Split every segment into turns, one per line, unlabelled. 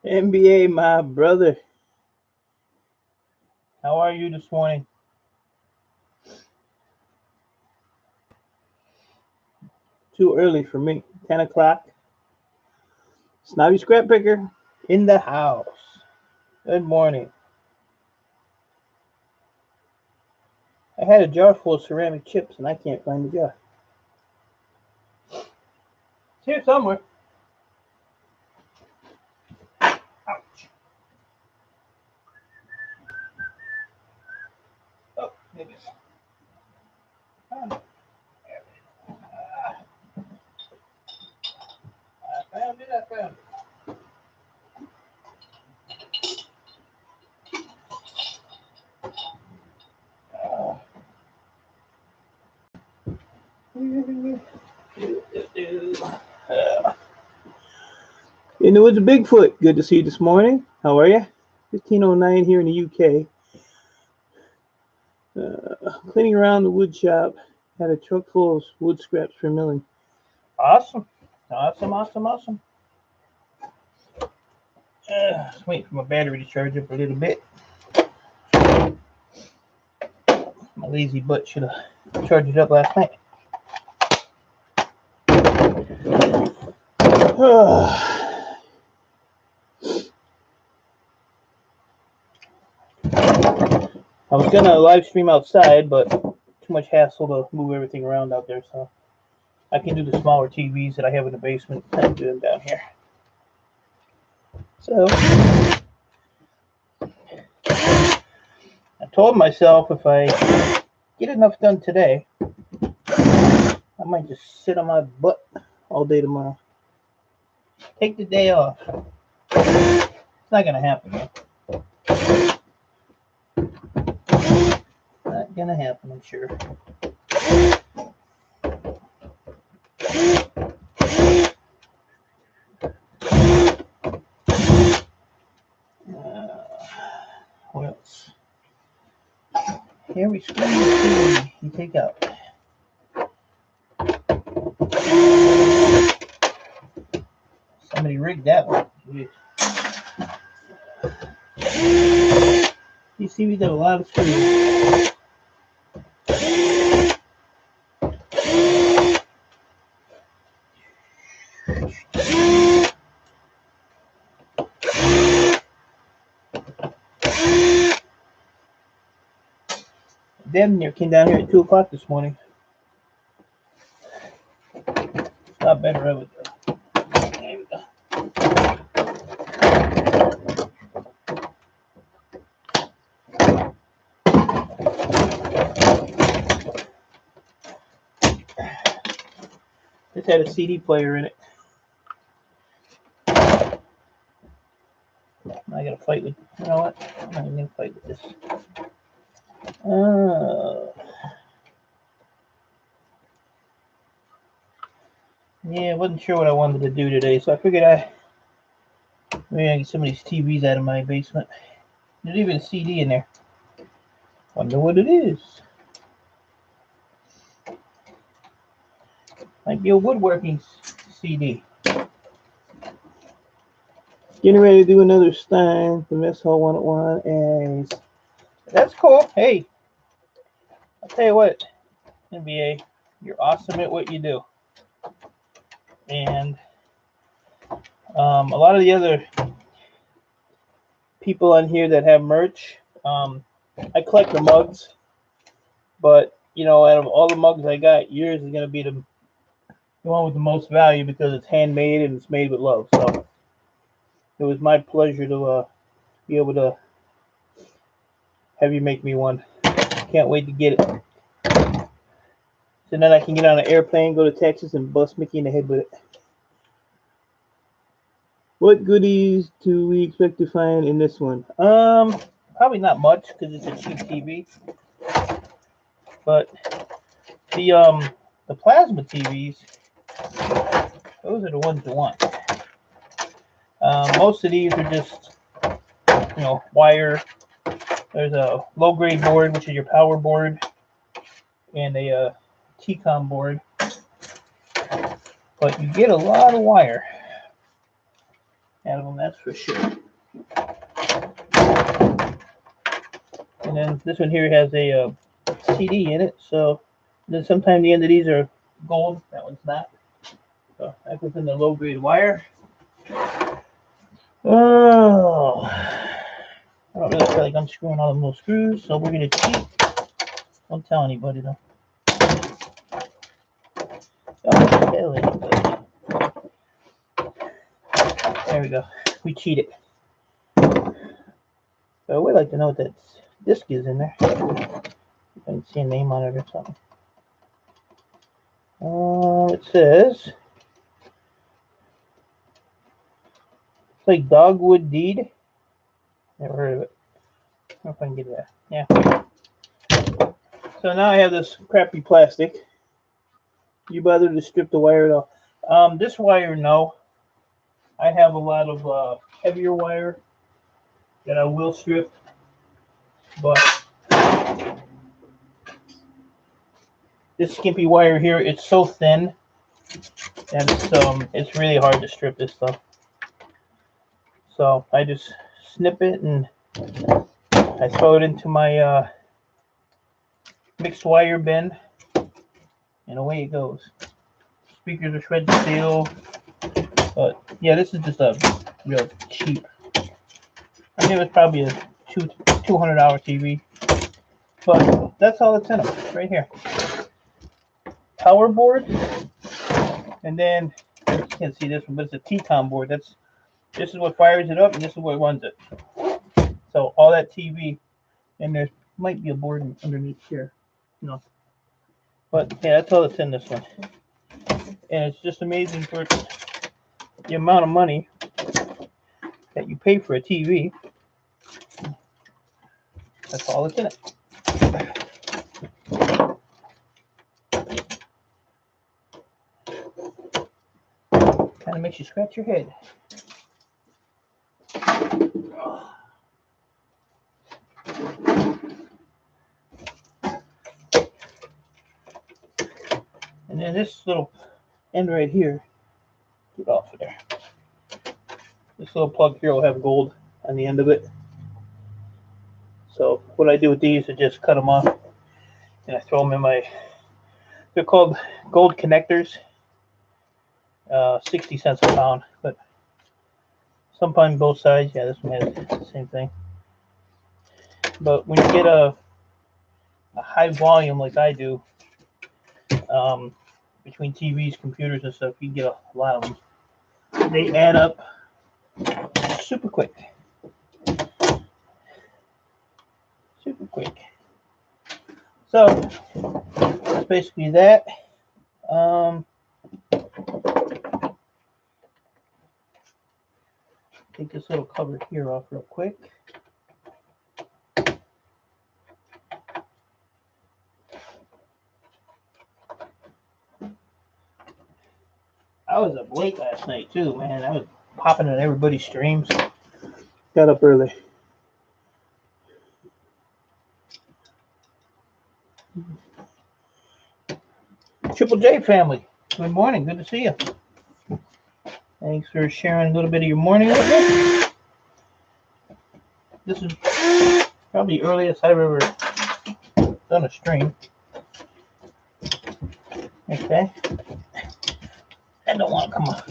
NBA, my brother. How are you this morning? Too early for me. 10 o'clock. Snobby Scrap Picker in the house. Good morning. I had a jar full of ceramic chips and I can't find the jar. It's here somewhere. Ouch. Oh, maybe it's found it. There it is. I found it. You know, it's Bigfoot. Good to see you this morning. How are you? 15:09 here in the UK. Cleaning around the wood shop. Had a truck full of wood scraps for milling. Awesome. Awesome. Just waiting for my battery to charge up a little bit. My lazy butt should have charged it up last night. I was gonna live stream outside, but too much hassle to move everything around out there, so I can do the smaller TVs that I have in the basement and do them down here. So I told myself if I get enough done today, I might just sit on my butt all day tomorrow. Take the day off. It's not gonna happen, though. Not gonna happen, I'm sure. What else? Here we squeeze you take out. Somebody rigged that one. You see, we did a lot of screws. Damn near came down here at 2 o'clock this morning. Not better of it though. There we go. This had a CD player in it. I gotta fight with, you know what? I'm not even gonna fight with this. Yeah, I wasn't sure what I wanted to do today, so I figured maybe I get some of these TVs out of my basement. There's even a CD in there. Wonder what it is. Might be a woodworking CD. Getting ready to do another Stein from Mess Hall 101 as that's cool. Hey, I'll tell you what, NBA, you're awesome at what you do. And a lot of the other people on here that have merch, I collect the mugs, but you know, out of all the mugs I got, yours is gonna be the one with the most value because it's handmade and it's made with love. So it was my pleasure to be able to have you make me one. Can't wait to get it. So then I can get on an airplane, go to Texas, and bust Mickey in the head with it. What goodies do we expect to find in this one? Probably not much because it's a cheap TV. But the plasma TVs, those are the ones you want. Most of these are just, you know, wire. There's a low-grade board, which is your power board, and a T-com board. But you get a lot of wire. out of them, that's for sure. And then this one here has a CD in it, so then sometimes the end of these are gold, that one's not. So that goes in the low grade wire. Oh, I don't really feel like unscrewing all the little screws, so we're gonna cheat. Don't tell anybody though. Don't tell anybody. There we go. We cheated. So I would like to know what that disc is in there. If I can see a name on it or something. It says it's like Dogwood Deed. Never heard of it. I don't know if I can get that. Yeah. So now I have this crappy plastic. You bother to strip the wire at all? This wire, no. I have a lot of heavier wire that I will strip, but this skimpy wire here, it's so thin that it's really hard to strip this stuff. So I just snip it and I throw it into my mixed wire bin, and away it goes. Speakers are shredded steel, but yeah, this is just a real cheap. I mean, it was probably a $200 TV, but that's all that's in them right here. Power board, and then you can't see this one, but it's a T-Con board. This is what fires it up, and this is what runs it. So all that TV, and there might be a board underneath here, no. But yeah, that's all that's in this one, and it's just amazing for the amount of money that you pay for a TV. That's all that's in it. Kind of makes you scratch your head. And then this little end right here, get off of there. This little plug here will have gold on the end of it. So what I do with these is just cut them off and I throw them in my, they're called gold connectors. 60 cents a pound, but sometimes both sides. Yeah, this one has the same thing. But when you get a high volume like I do, between TVs, computers, and stuff, you get a lot of them. They add up super quick. Super quick. So that's basically that. Take this little cover here off real quick. I was up late last night too, man. I was popping on everybody's streams. Got up early. Triple J family, good morning. Good to see you. Thanks for sharing a little bit of your morning with me. This is probably the earliest I've ever done a stream. Okay. I don't want to come off.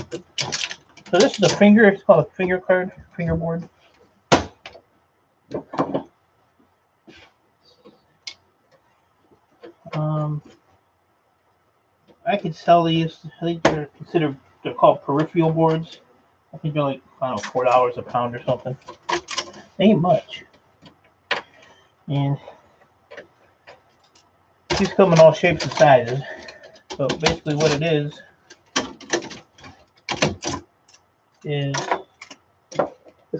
So this is a finger. It's called a finger card, fingerboard. I could sell these. I think they're called peripheral boards. I think they're like, I don't know, $4 a pound or something. They ain't much. And these come in all shapes and sizes. So basically what it is it's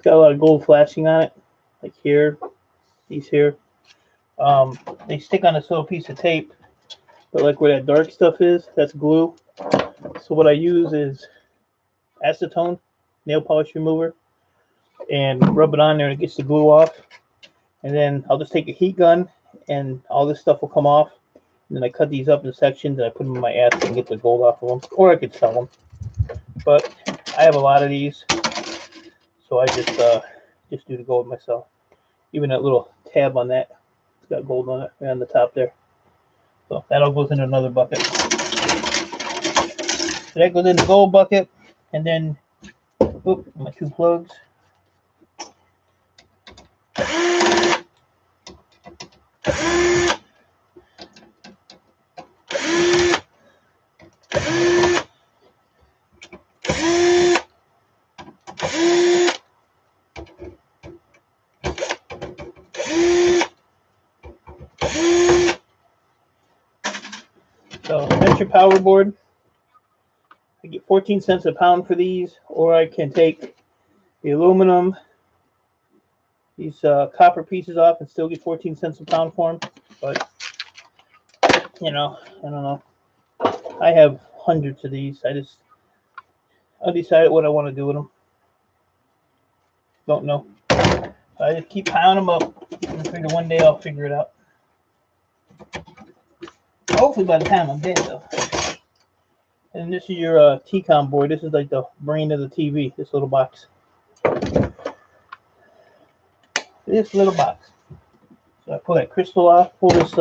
got a lot of gold flashing on it, like here, these here. They stick on this little piece of tape, but like where that dark stuff is, that's glue. So what I use is acetone, nail polish remover, and rub it on there and it gets the glue off. And then I'll just take a heat gun and all this stuff will come off. And then I cut these up in sections and I put them in my ass and get the gold off of them. Or I could sell them. But I have a lot of these. so I just do the gold myself. Even that little tab on that, it's got gold on it right on the top there. So that all goes in another bucket. So that goes in the gold bucket, and then my 2 plugs. So that's your power board. I get 14 cents a pound for these, or I can take the aluminum, these copper pieces off, and still get 14 cents a pound for them. But you know, I don't know. I have hundreds of these. I decided what I want to do with them. Don't know. I just keep piling them up. I figure one day I'll figure it out. Hopefully by the time I'm dead, though. And this is your TCOM board. This is like the brain of the TV, this little box. This little box. So I pull that crystal off, pull this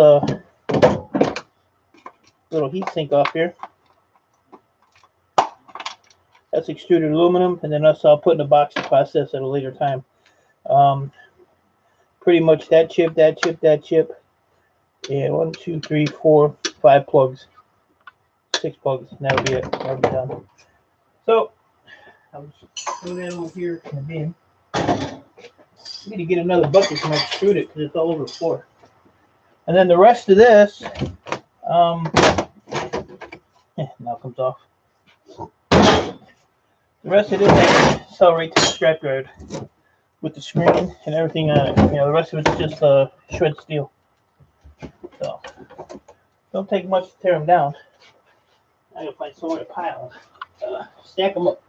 little heat sink off here. That's extruded aluminum, and then I'll put in a box to process at a later time. Pretty much that chip, that chip, that chip. Yeah, 1, 2, 3, 4, 5 plugs. 6 plugs, and that'll be it. That'll be done. So I'll just throw that over here in the bin. I need to get another bucket so I can extrude it because it's all over the floor. And then the rest of this, now it comes off. The rest of this I can sell right to the scrapyard with the screen and everything on it. You know, the rest of it's just shred steel. So don't take much to tear them down. I gotta find somewhere to pile them. Stack them up.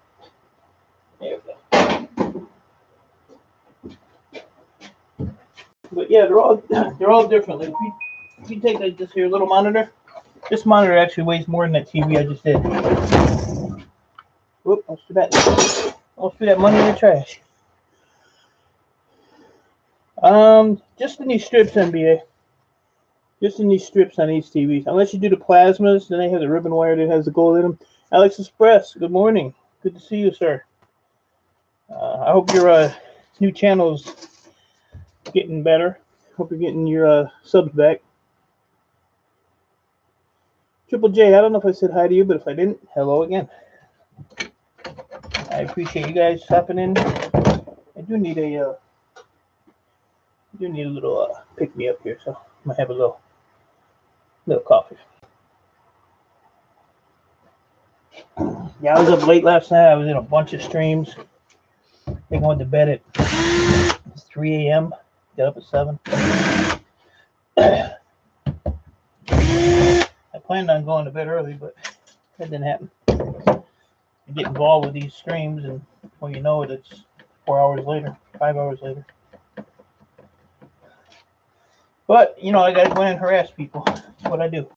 There we go. But yeah, they're all different. Like if you take like this here little monitor, this monitor actually weighs more than that TV I just did. Whoop! Almost threw that money in the trash. Just in these strips, NBA. Just in these strips on these TVs. Unless you do the plasmas, then they have the ribbon wire that has the gold in them. Alex Express, good morning. Good to see you, sir. I hope your new channel's getting better. Hope you're getting your subs back. Triple J, I don't know if I said hi to you, but if I didn't, hello again. I appreciate you guys stopping in. I do need a little pick me up here, so I might have a little coffee. Yeah, I was up late last night. I was in a bunch of streams. I think I went to bed at 3 a.m. Got up at 7. I planned on going to bed early, but that didn't happen. You get involved with these streams, and when you know it, it's 4 hours later, 5 hours later. But, you know, I got to go in and harass people. That's what I do.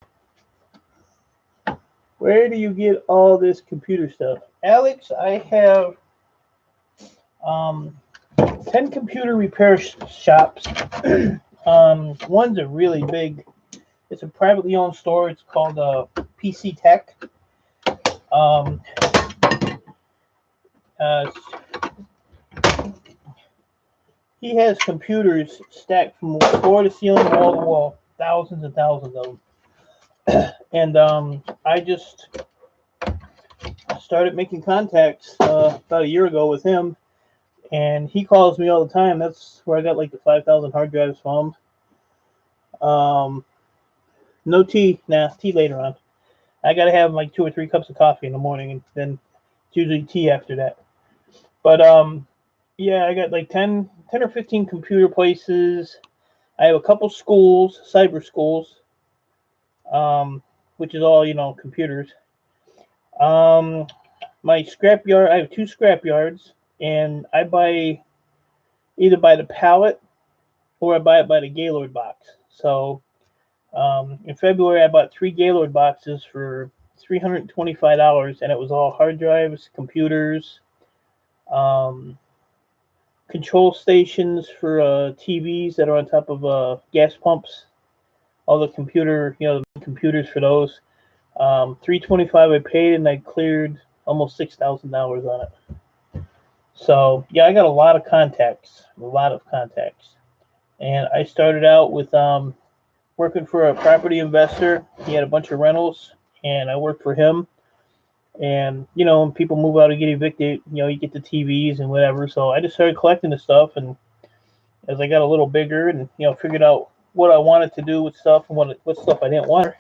Where do you get all this computer stuff? Alex, I have 10 computer repair shops. One's a really big, it's a privately owned store. It's called PC Tech. He has computers stacked from floor to ceiling, wall to wall, thousands and thousands of them. And I just started making contacts about a year ago with him, and he calls me all the time. That's where I got like the 5,000 hard drives from. No tea, tea later on. I gotta have like 2 or 3 cups of coffee in the morning, and then it's usually tea after that. But yeah, I got like 10 or 15 computer places. I have a couple schools, cyber schools, which is all, you know, computers. My scrapyard, I have 2 scrapyards, and I buy either by the pallet or I buy it by the Gaylord box. So in February, I bought 3 Gaylord boxes for $325, and it was all hard drives, computers, control stations for TVs that are on top of gas pumps. All the the computers for those. 325 I paid, and I cleared almost $6,000 on it. So yeah, I got a lot of contacts, and I started out with working for a property investor. He had a bunch of rentals, and I worked for him. And when people move out or get evicted, you get the TVs and whatever. So I just started collecting the stuff, and as I got a little bigger and figured out what I wanted to do with stuff and what stuff I didn't want,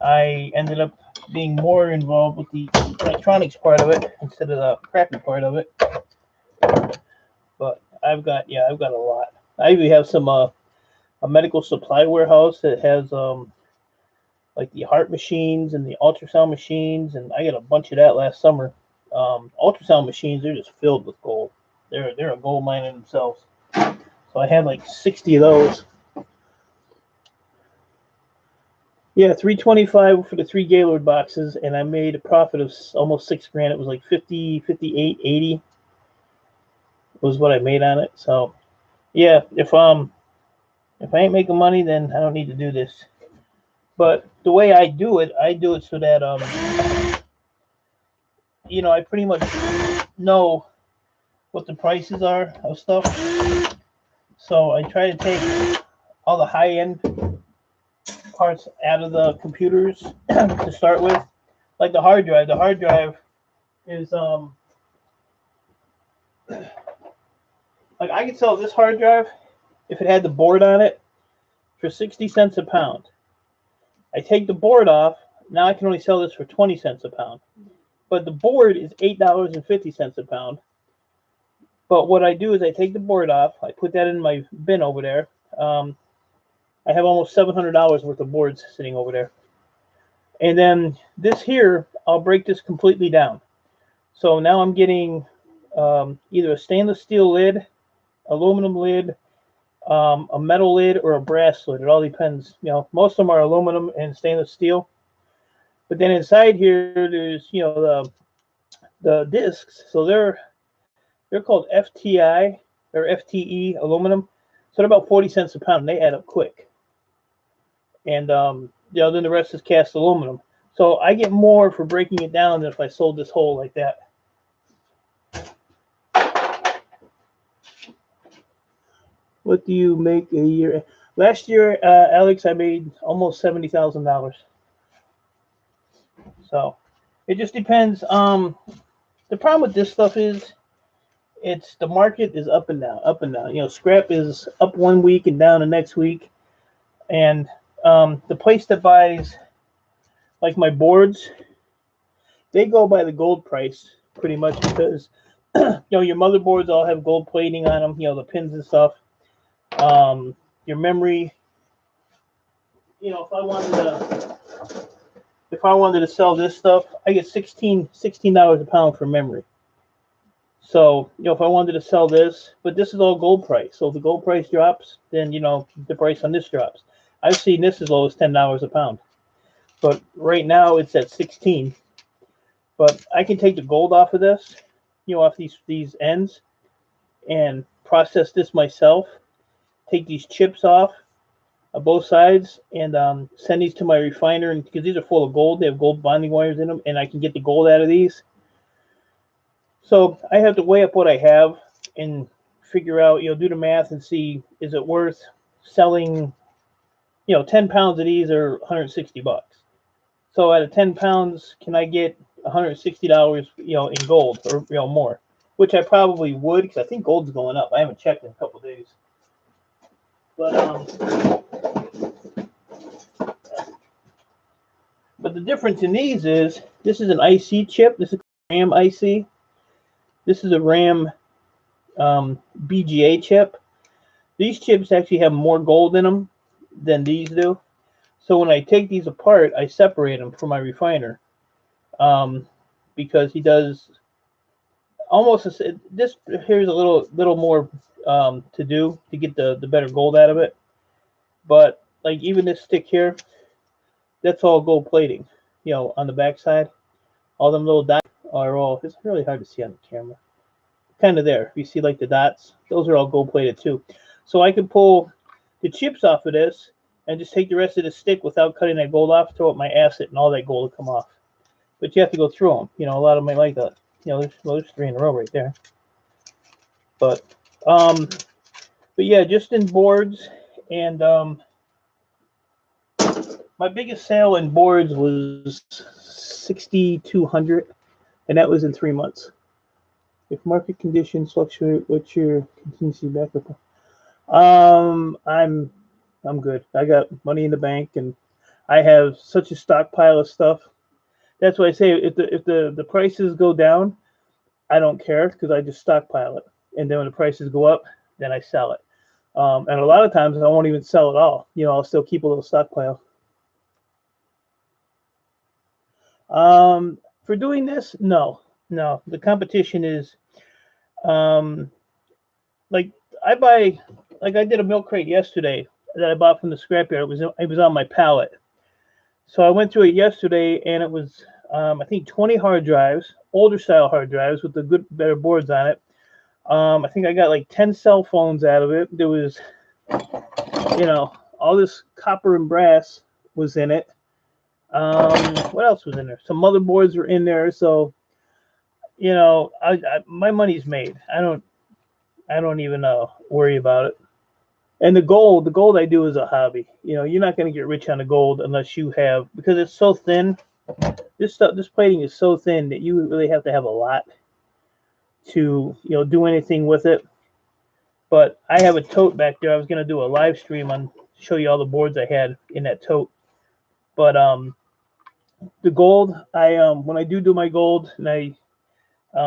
I ended up being more involved with the electronics part of it instead of the crappy part of it. But I've got a lot. I even have some a medical supply warehouse that has like the heart machines and the ultrasound machines, and I got a bunch of that last summer. Ultrasound machines, they're just filled with gold. They're a gold mine in themselves. So I had like 60 of those. Yeah, 325 for the 3 Gaylord boxes, and I made a profit of almost $6,000. It was like 50, 58, 80 was what I made on it. So yeah, if I ain't making money, then I don't need to do this. But the way I do it so that I pretty much know what the prices are of stuff. So I try to take all the high end parts out of the computers to start with. Like the hard drive. The hard drive is like I could sell this hard drive if it had the board on it for 60 cents a pound. I take the board off. Now I can only sell this for 20 cents a pound. But the board is $8.50 a pound. But what I do is I take the board off. I put that in my bin over there. I have almost $700 worth of boards sitting over there. And then this here, I'll break this completely down. So now I'm getting either a stainless steel lid, aluminum lid, a metal lid, or a brass lid. It all depends. Most of them are aluminum and stainless steel. But then inside here, there's the discs. So they're called FTI or FTE aluminum. So they're about 40 cents a pound. And they add up quick. And then the rest is cast aluminum. So I get more for breaking it down than if I sold this whole like that. What do you make a year? Last year, Alex, I made almost $70,000. So it just depends. The problem with this stuff is the market is up and down, up and down. Scrap is up one week and down the next week. And the place that buys like my boards, they go by the gold price pretty much because your motherboards all have gold plating on them, the pins and stuff. Your memory, if I wanted to sell this stuff, I get $16 a pound for memory. So, if I wanted to sell this, but this is all gold price. So if the gold price drops, then, the price on this drops. I've seen this as low as $10 a pound. But right now it's at 16. But I can take the gold off of this, off these ends, and process this myself. Take these chips off of both sides and send these to my refiner. And because these are full of gold, they have gold bonding wires in them, and I can get the gold out of these. So I have to weigh up what I have and figure out, do the math and see, is it worth selling, 10 pounds of these are $160. So out of 10 pounds, can I get $160, in gold or, more? Which I probably would, because I think gold's going up. I haven't checked in a couple of days. But the difference in these is, this is an IC chip. This is a RAM IC. This is a RAM BGA chip. These chips actually have more gold in them than these do. So when I take these apart, I separate them from my refiner because he does almost this. Here's a little more to do to get the better gold out of it. But like even this stick here, that's all gold plating. On the back side, all them little dots are all. It's really hard to see on the camera. kind of there. You see like the dots? Those are all gold plated too. So I could pull the chips off of this and just take the rest of the stick without cutting that gold off, throw it in my acid, and all that gold will come off. But you have to go through them. You know, a lot of them like that. You know, there's 3 in a row right there. But yeah, just in boards, and my biggest sale in boards was 6,200, and that was in 3 months. If market conditions fluctuate, what's your contingency backup? I'm good. I got money in the bank, and I have such a stockpile of stuff. That's why I say if the prices go down, I don't care because I just stockpile it, and then when the prices go up, then I sell it. And a lot of times I won't even sell it all. You know, I'll still keep a little stockpile. For doing this, no. The competition is, like I buy, like I did a milk crate yesterday that I bought from the scrapyard. It was on my pallet. So I went through it yesterday, and it was, I think 20 hard drives, older style hard drives with the better boards on it. I think I got like 10 cell phones out of it. There was, you know, all this copper and brass was in it. What else was in there? Some motherboards were in there. So, you know, my money's made. I don't even worry about it. And the gold I do is a hobby. You know, you're not going to get rich on the gold unless you have, because it's so thin. This plating is so thin that you really have to have a lot to, you know, do anything with it. But I have a tote back there. I was going to do a live stream on, show you all the boards I had in that tote. But the gold, when I do my gold and I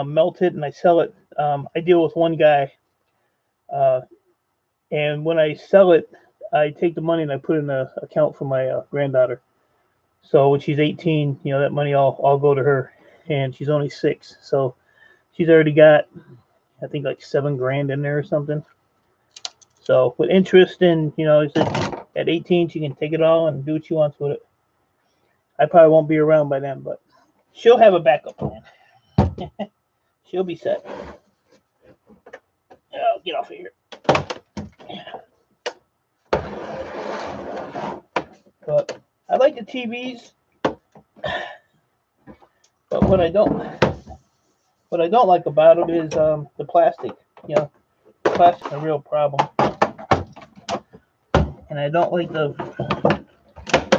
melt it and I sell it, I deal with one guy. And when I sell it, I take the money and I put in an account for my granddaughter. So when she's 18, you know, that money all go to her, and she's only 6. So she's already got, I think, like $7,000 in there or something. So with interest, and you know, at 18 she can take it all and do what she wants with it. I probably won't be around by then, but she'll have a backup plan. She'll be set. Oh, get off of here. But I like the TVs. But what I don't like about them is the plastic. You know, plastic's a real problem. And I don't like the,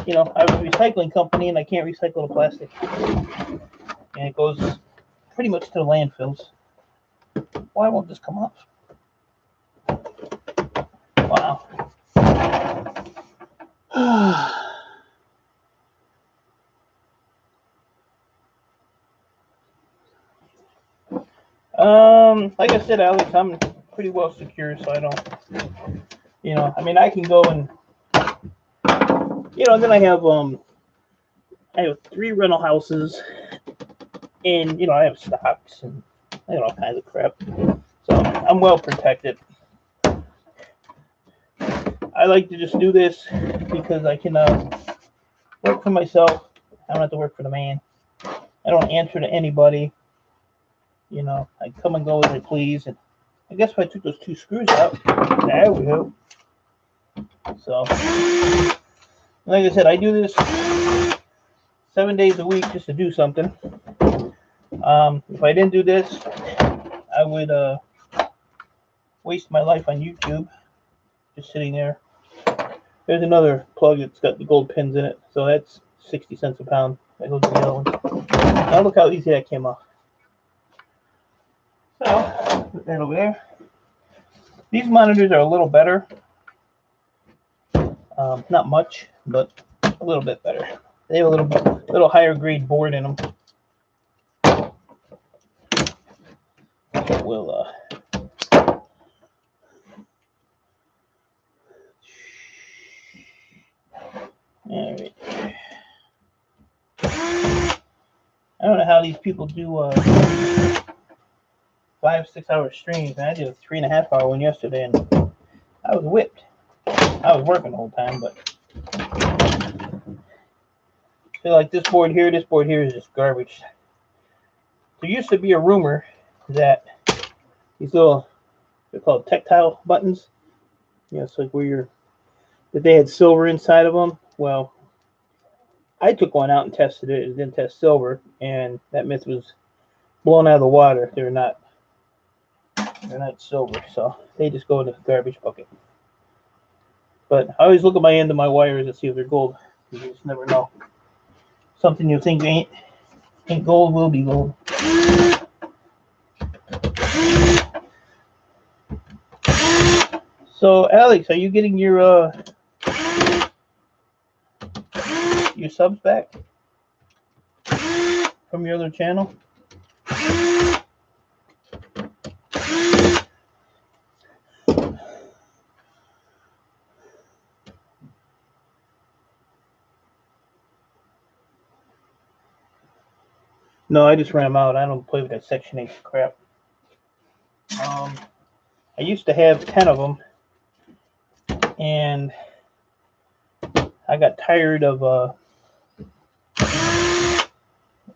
you know, I have a recycling company and I can't recycle the plastic. And it goes pretty much to the landfills. Why won't this come off? Wow. Like I said, Alex, I'm pretty well secure, so I don't, you know, I mean, I can go and, you know, then I have 3 rental houses, and, you know, I have stocks, and I got all kinds of crap, so I'm well protected. I like to just do this because I can work for myself. I don't have to work for the man. I don't answer to anybody. You know, I come and go as I please. And I guess if I took those 2 screws out, there we go. So, like I said, I do this 7 days a week just to do something. If I didn't do this, I would waste my life on YouTube, just sitting there. There's another plug that's got the gold pins in it, so that's 60 cents a pound. That goes to the other one. Now look how easy that came off. So, put that over there. These monitors are a little better. Not much, but a little bit better. They have a little higher grade board in them. We'll all right. I don't know how these people do 5-6 hour streams. I did a 3.5 hour one yesterday, and I was whipped. I was working the whole time, but I feel like this board here is just garbage. There used to be a rumor that these little, they're called tactile buttons. You know, it's like where you're, that they had silver inside of them. Well, I took one out and tested it. It didn't test silver, and that myth was blown out of the water. They're not silver, so they just go in the garbage bucket. But I always look at my end of my wires to see if they're gold. You just never know. Something you think ain't gold will be gold. So Alex, are you getting your subs back from your other channel? No, I just ran them out. I don't play with that Section 8 crap. I used to have 10 of them, and I got tired of out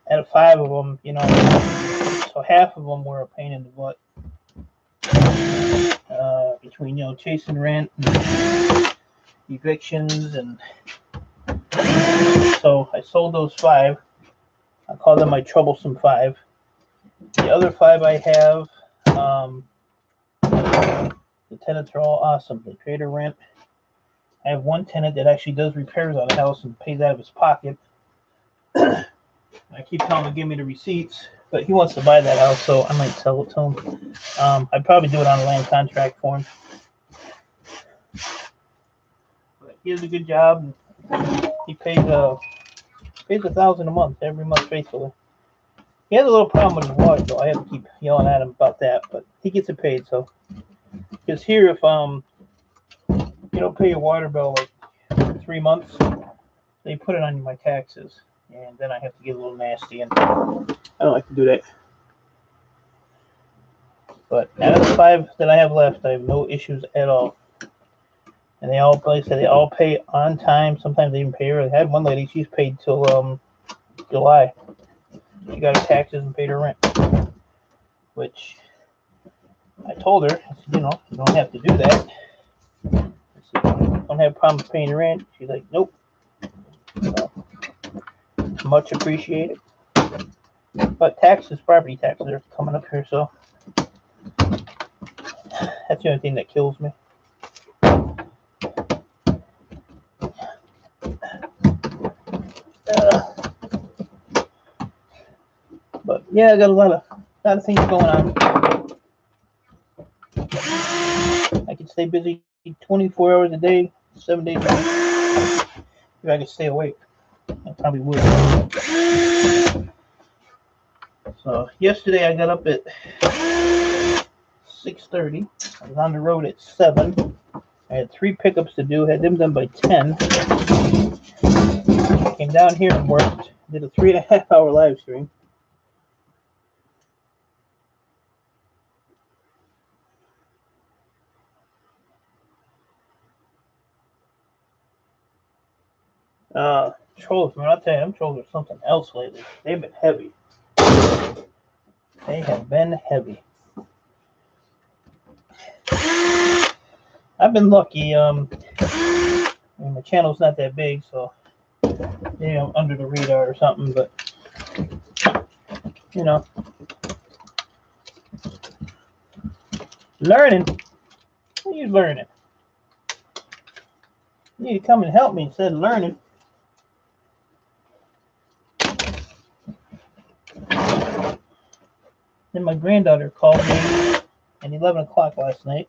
of 5 of them, you know, so half of them were a pain in the butt. Between, you know, chasing rent and evictions, and so I sold those 5. I call them my troublesome 5. The other 5 I have, the tenants are all awesome. They pay their rent. I have one tenant that actually does repairs on the house and pays out of his pocket. I keep telling him to give me the receipts, but he wants to buy that house, so I might sell it to him. I'd probably do it on a land contract for him. But he does a good job. He pays $1,000 a month every month faithfully. He has a little problem with his water, so I have to keep yelling at him about that. But he gets it paid. So, because here, if you don't pay your water bill like 3 months, they put it on my taxes, and then I have to get a little nasty, and I don't like to do that. But out of the 5 that I have left, I have no issues at all. And they all, like I said, they all pay on time. Sometimes they even pay early. I had one lady, she's paid till July. She got her taxes and paid her rent. Which I told her, I said, you know, you don't have to do that. I said, don't have problems paying your rent. She's like, nope. So, much appreciated. But taxes, property taxes are coming up here, so that's the only thing that kills me. But yeah, I got a lot of things going on. I can stay busy 24 hours a day, 7 days a week. If I could stay awake, I probably would. So yesterday I got up at 6:30. I was on the road at 7. I had 3 pickups to do. Had them done by 10. Came down here and worked. Did a 3.5-hour live stream. Trolls, man, I'll tell you, them trolls are something else lately. They've been heavy. They have been heavy. I've been lucky. I mean, my channel's not that big, so maybe I'm under the radar or something, but you know, learning. What are you learning? You need to come and help me instead of learning. Then my granddaughter called me at 11 o'clock last night.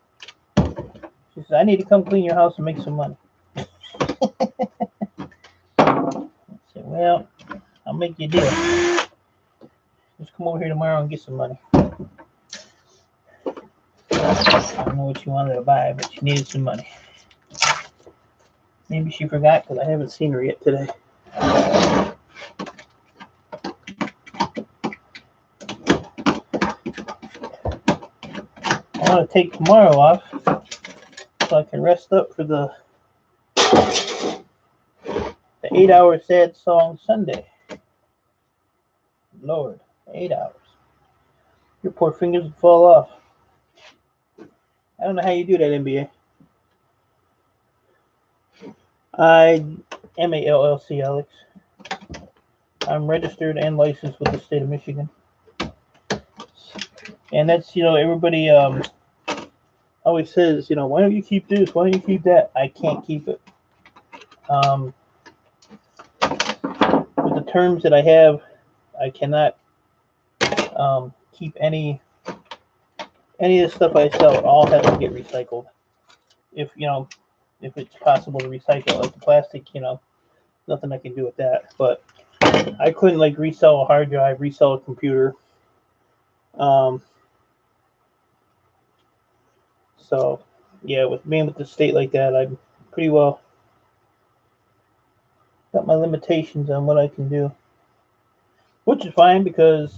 She said, I need to come clean your house and make some money. I said, well, I'll make you a deal. Just come over here tomorrow and get some money. I don't know what you wanted to buy, but she needed some money. Maybe she forgot because I haven't seen her yet today. I want to take tomorrow off so I can rest up for the 8-hour sad song Sunday. Lord, 8 hours. Your poor fingers would fall off. I don't know how you do that, NBA. I am a LLC, Alex. I'm registered and licensed with the state of Michigan. And that's, everybody always says, why don't you keep this? Why don't you keep that? I can't keep it. With the terms that I have, I cannot keep any of the stuff I sell. It all has to get recycled. If it's possible to recycle, like the plastic, nothing I can do with that. But I couldn't like resell a hard drive, resell a computer. So yeah, with being with the state like that, I'm pretty well got my limitations on what I can do, which is fine because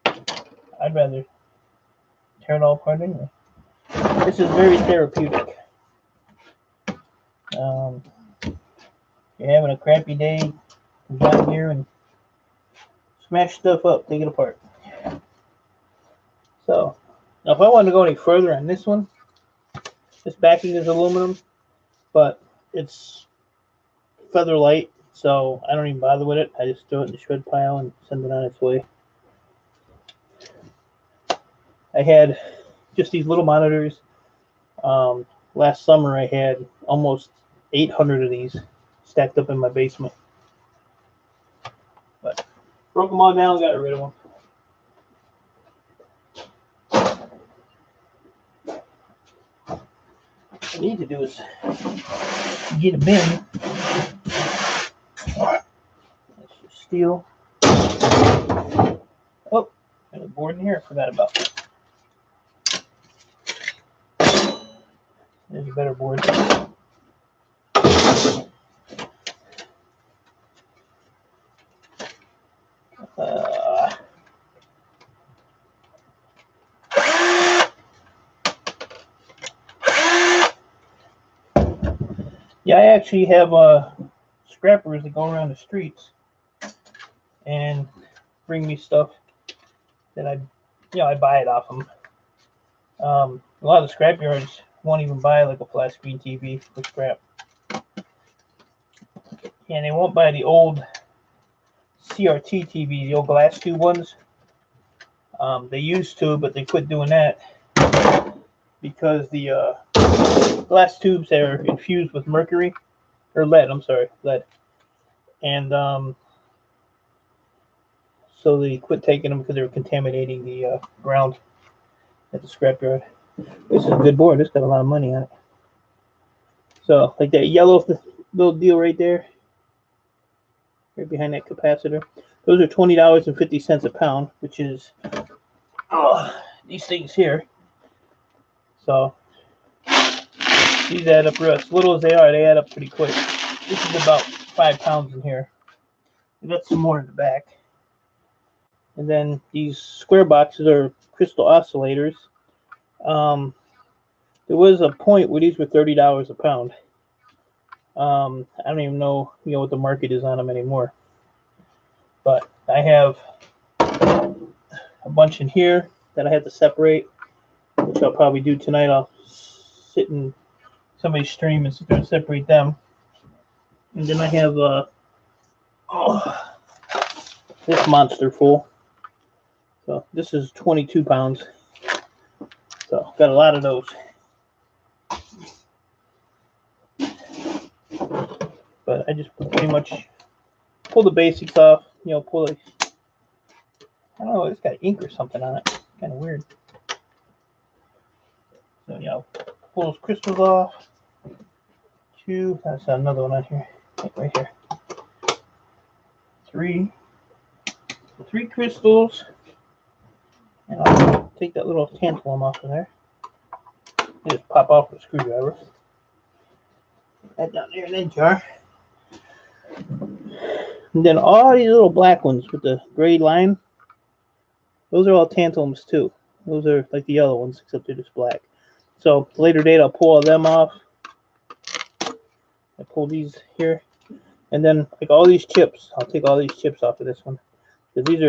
I'd rather tear it all apart anyway. This is very therapeutic. You're having a crappy day, come down here and smash stuff up, take it apart. So now if I want to go any further on this one, this backing is aluminum, but it's feather light, so I don't even bother with it. I just throw it in the shred pile and send it on its way. I had just these little monitors. Last summer I had almost 800 of these stacked up in my basement. But broke them all down, got rid of them. What I need to do is get a bin. That's just steel. Oh, there's a board in here. I forgot about that. There's a better board. Yeah, I actually have scrappers that go around the streets and bring me stuff that I buy it off them. A lot of the scrap yards won't even buy like a flat screen TV for scrap, and they won't buy the old CRT TV, the old glass tube ones. They used to, but they quit doing that because the glass tubes are infused with mercury or lead. I'm sorry, lead, and so they quit taking them because they were contaminating the ground at the scrapyard. This is a good board. It's got a lot of money on it. So, like that yellow little deal right there, right behind that capacitor, those are $20.50 a pound, which is these things here. So these add up real. As little as they are, they add up pretty quick. This is about 5 pounds in here. We got some more in the back. And then these square boxes are crystal oscillators. There was a point where these were $30 a pound. I don't even know, what the market is on them anymore. But I have a bunch in here that I have to separate, which I'll probably do tonight. I'll sit in somebody's stream and sit there and separate them. And then I have this monster full. So this is 22 pounds. So got a lot of those. But I just pretty much pull the basics off, pull the, I don't know, it's got ink or something on it. Kind of weird. So, pull those crystals off. 2, that's another one on here, right here. 3 crystals. And I'll take that little tantalum off of there. Just pop off with a screwdriver. Put that down there in that jar. And then all these little black ones with the gray line, those are all tantalums too. Those are like the yellow ones, except they're just black. So later date, I'll pull all them off. I pull these here, and then like all these chips, I'll take all these chips off of this one, because these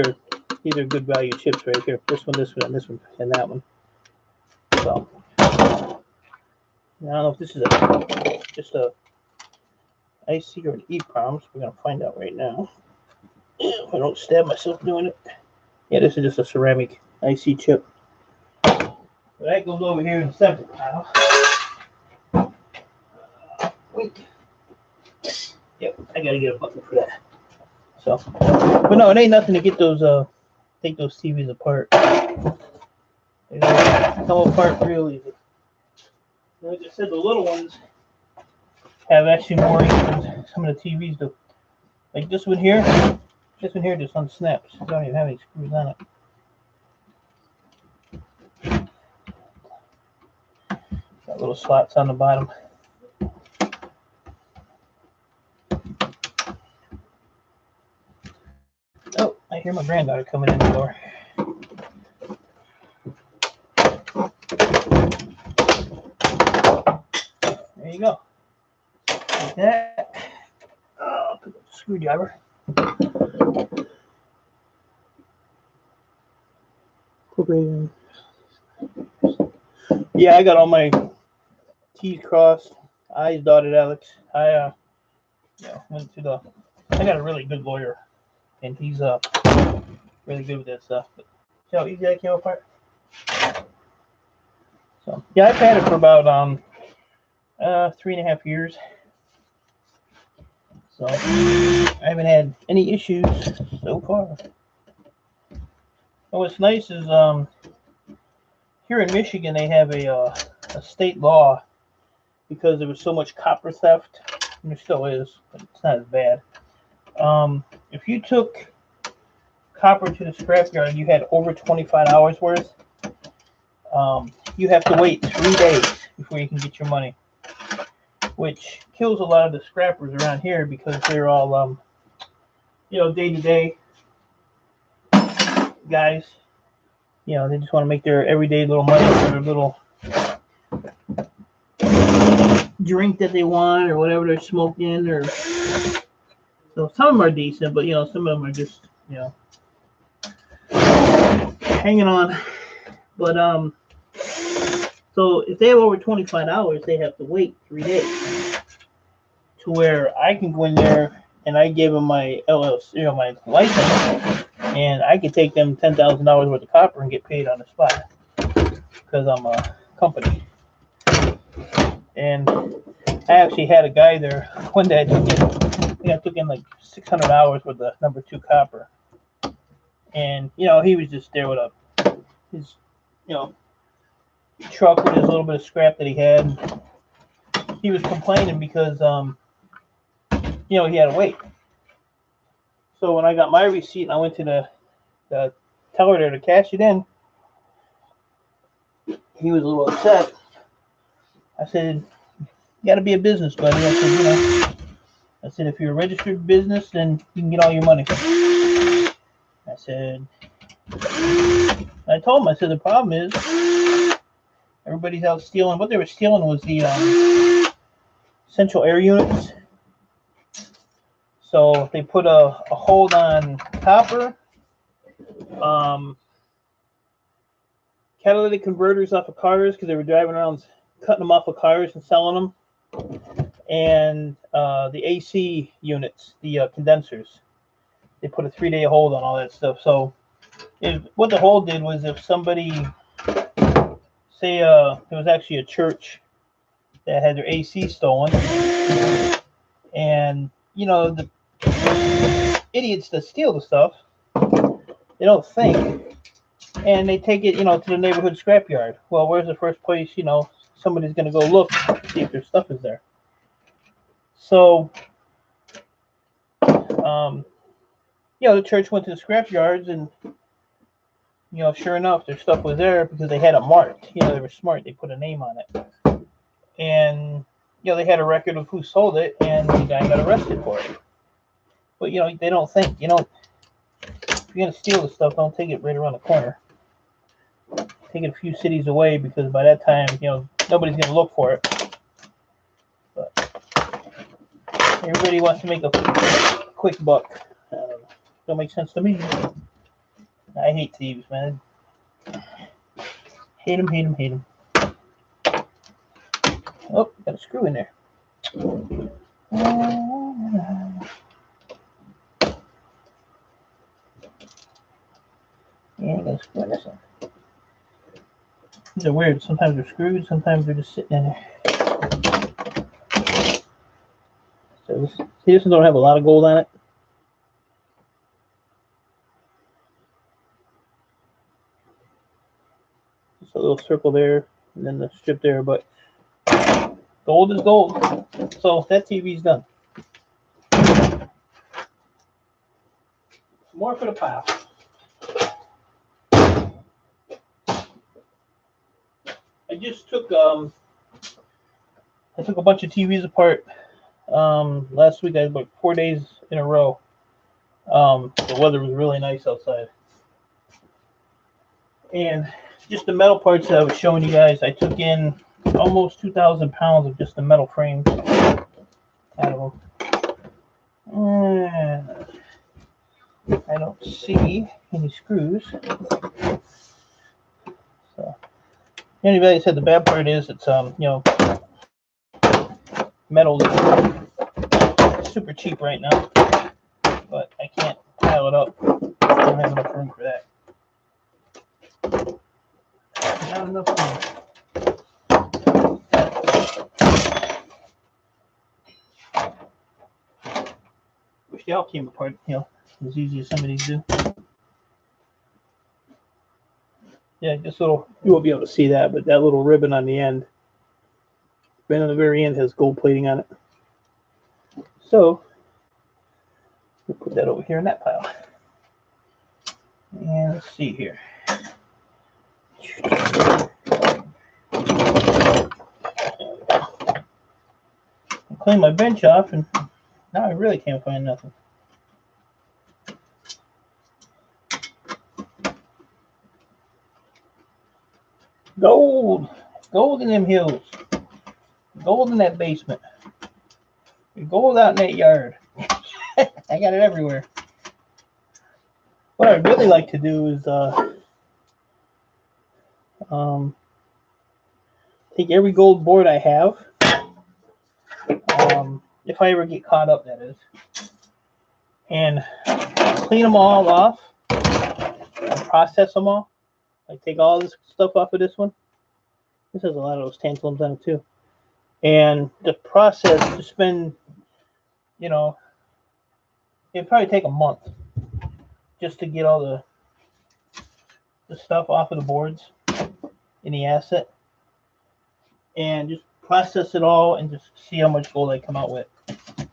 are good value chips right here. This one, and this one, and that one. So I don't know if this is just a IC or an EEPROM, so we're gonna find out right now. If I don't stab myself doing it. Yeah, this is just a ceramic IC chip. So that goes over here in a separate pile. Wait. Yep, I gotta get a bucket for that. So, but no, it ain't nothing to get those take those TVs apart. They come apart real easy. Like I said, the little ones have actually more ink than some of the TVs do. Like this one here just unsnaps. I don't even have any screws on it. Got little slots on the bottom. Oh, I hear my granddaughter coming in the door. There you go. Like that. I'll pick up the screwdriver. Yeah, I got all my T's crossed, I's dotted, Alex. I went to the. I got a really good lawyer, and he's really good with that stuff. But see how easy that came apart. So yeah, I've had it for about 3.5 years. So I haven't had any issues so far. And what's nice is here in Michigan they have a state law because there was so much copper theft, and there still is, but it's not as bad. If you took copper to the scrapyard and you had over 25 hours worth, you have to wait 3 days before you can get your money, which kills a lot of the scrappers around here because they're all, day-to-day guys. They just want to make their everyday little money for their little drink that they want or whatever they're smoking. Or so some of them are decent, but some of them are just hanging on. But so if they have over 25 hours, they have to wait 3 days. To where I can go in there and I give them my LLC, my license, and I can take them $10,000 worth of copper and get paid on the spot because I'm a company. And I actually had a guy there one day. I took in like 600 hours worth of number 2 copper, and he was just there with his truck with his little bit of scrap that he had. He was complaining because he had to wait. So when I got my receipt and I went to the teller there to cash it in, he was a little upset. I said, "You got to be a business, buddy." I said, "If you're a registered business, then you can get all your money." I told him, I said, the problem is everybody's out stealing. What they were stealing was the central air units. So they put a hold on copper, catalytic converters off of cars because they were driving around cutting them off of cars and selling them, and the AC units, the condensers. They put a 3-day hold on all that stuff. So what the hold did was if somebody, say there was actually a church that had their AC stolen, and the idiots that steal the stuff, they don't think, and they take it to the neighborhood scrapyard. Well, where's the first place somebody's going to go look to see if their stuff is there? So the church went to the scrapyards, and sure enough, their stuff was there because they had it marked. They were smart. They put a name on it, and they had a record of who sold it, and the guy got arrested for it. But they don't think. If you're gonna steal the stuff, don't take it right around the corner. Take it a few cities away, because by that time, nobody's gonna look for it. But everybody wants to make a quick buck. Don't make sense to me. I hate thieves, man. Hate them. got a screw in there. Yeah, I got a screw in this one. These are weird. Sometimes they're screwed, sometimes they're just sitting in there. So this one don't have a lot of gold on it. Just a little circle there, and then the strip there, but gold is gold. So that TV's done. More for the pile. I just took a bunch of TVs apart. Last week I had about 4 days in a row. The weather was really nice outside. And just the metal parts that I was showing you guys, I took in almost 2,000 pounds of just the metal frames out of them. I don't see any screws. So, anybody said the bad part is it's metal is super cheap right now, but I can't pile it up. I don't have enough room for that. Not enough room. Wish they all came apart, as easy as some of these do. Yeah, this little, you won't be able to see that, but that little ribbon on the end, right on the very end, has gold plating on it. So, we'll put that over here in that pile. And let's see here. I cleaned my bench off, and now I really can't find nothing. Gold in them hills, gold in that basement, gold out in that yard. I got it everywhere. What I'd really like to do is take every gold board I have, if I ever get caught up, that is, and clean them all off and process them all. Like take all this stuff off of this one. This has a lot of those tantalums on it too. And the process to spend, it'd probably take a month just to get all the stuff off of the boards in the asset. And just process it all and just see how much gold I come out with.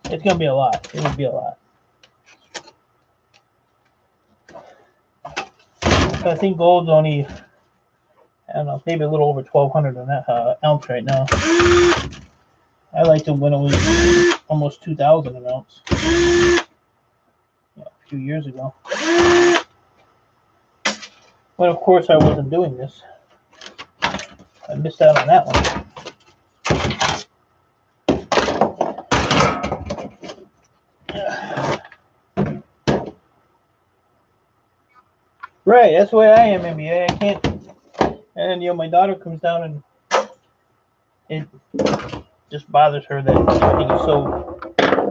It's going to be a lot. It would be a lot. I think gold's only, I don't know, maybe a little over 1,200 on that ounce right now. I liked it when it was almost 2,000 an ounce. A few years ago. But of course I wasn't doing this. I missed out on that one. Right, that's the way I am, NBA. I can't. And my daughter comes down and it just bothers her that everything is so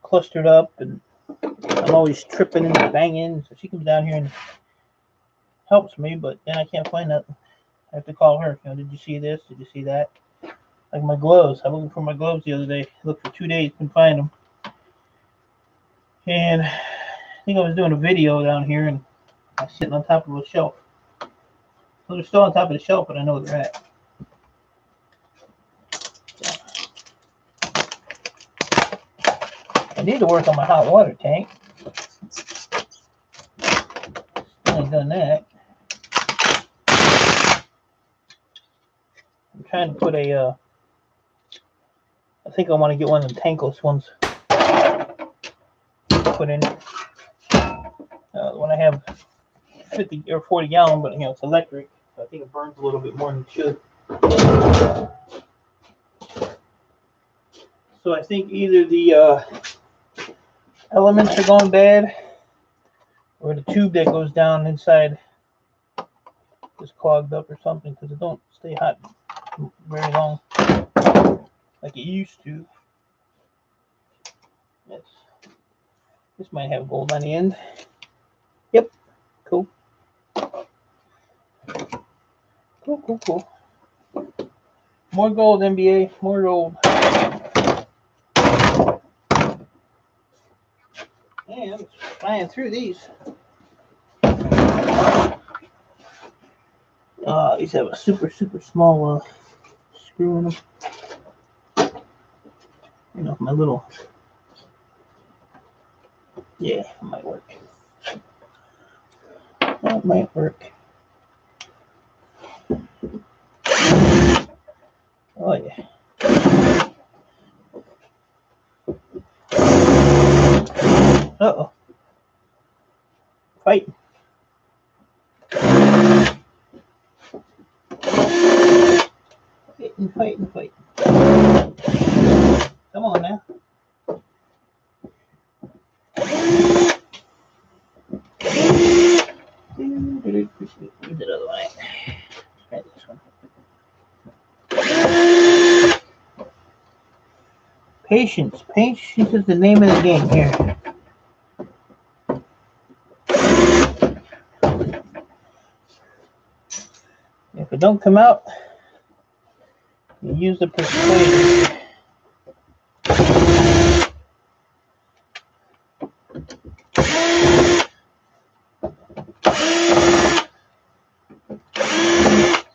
clustered up, and I'm always tripping and banging. So she comes down here and helps me, but then I can't find nothing. I have to call her. Did you see this? Did you see that? Like my gloves. I was looking for my gloves the other day. I looked for 2 days, couldn't find them. And I think I was doing a video down here, and I was sitting on top of a shelf. So they're still on top of the shelf, but I know where they're at. I need to work on my hot water tank. Still ain't done that. I'm trying to put I think I want to get one of the tankless ones put in. When I have 50 or 40 gallon, but it's electric, so I think it burns a little bit more than it should. So I think either the elements are going bad, or the tube that goes down inside is clogged up or something, because it don't stay hot very long. like it used to. Yes. This might have gold on the end. Yep. Cool. Cool. More gold, NBA. More gold. Man, I'm flying through these. These have a super small screw in them. You know, my little. Yeah, it might work. That might work. Oh yeah. Uh-oh. Fighting. Fighting. Come on now. Where's that other one at? Try this one. Patience. Patience is the name of the game here. If it don't come out, you use the persuasion.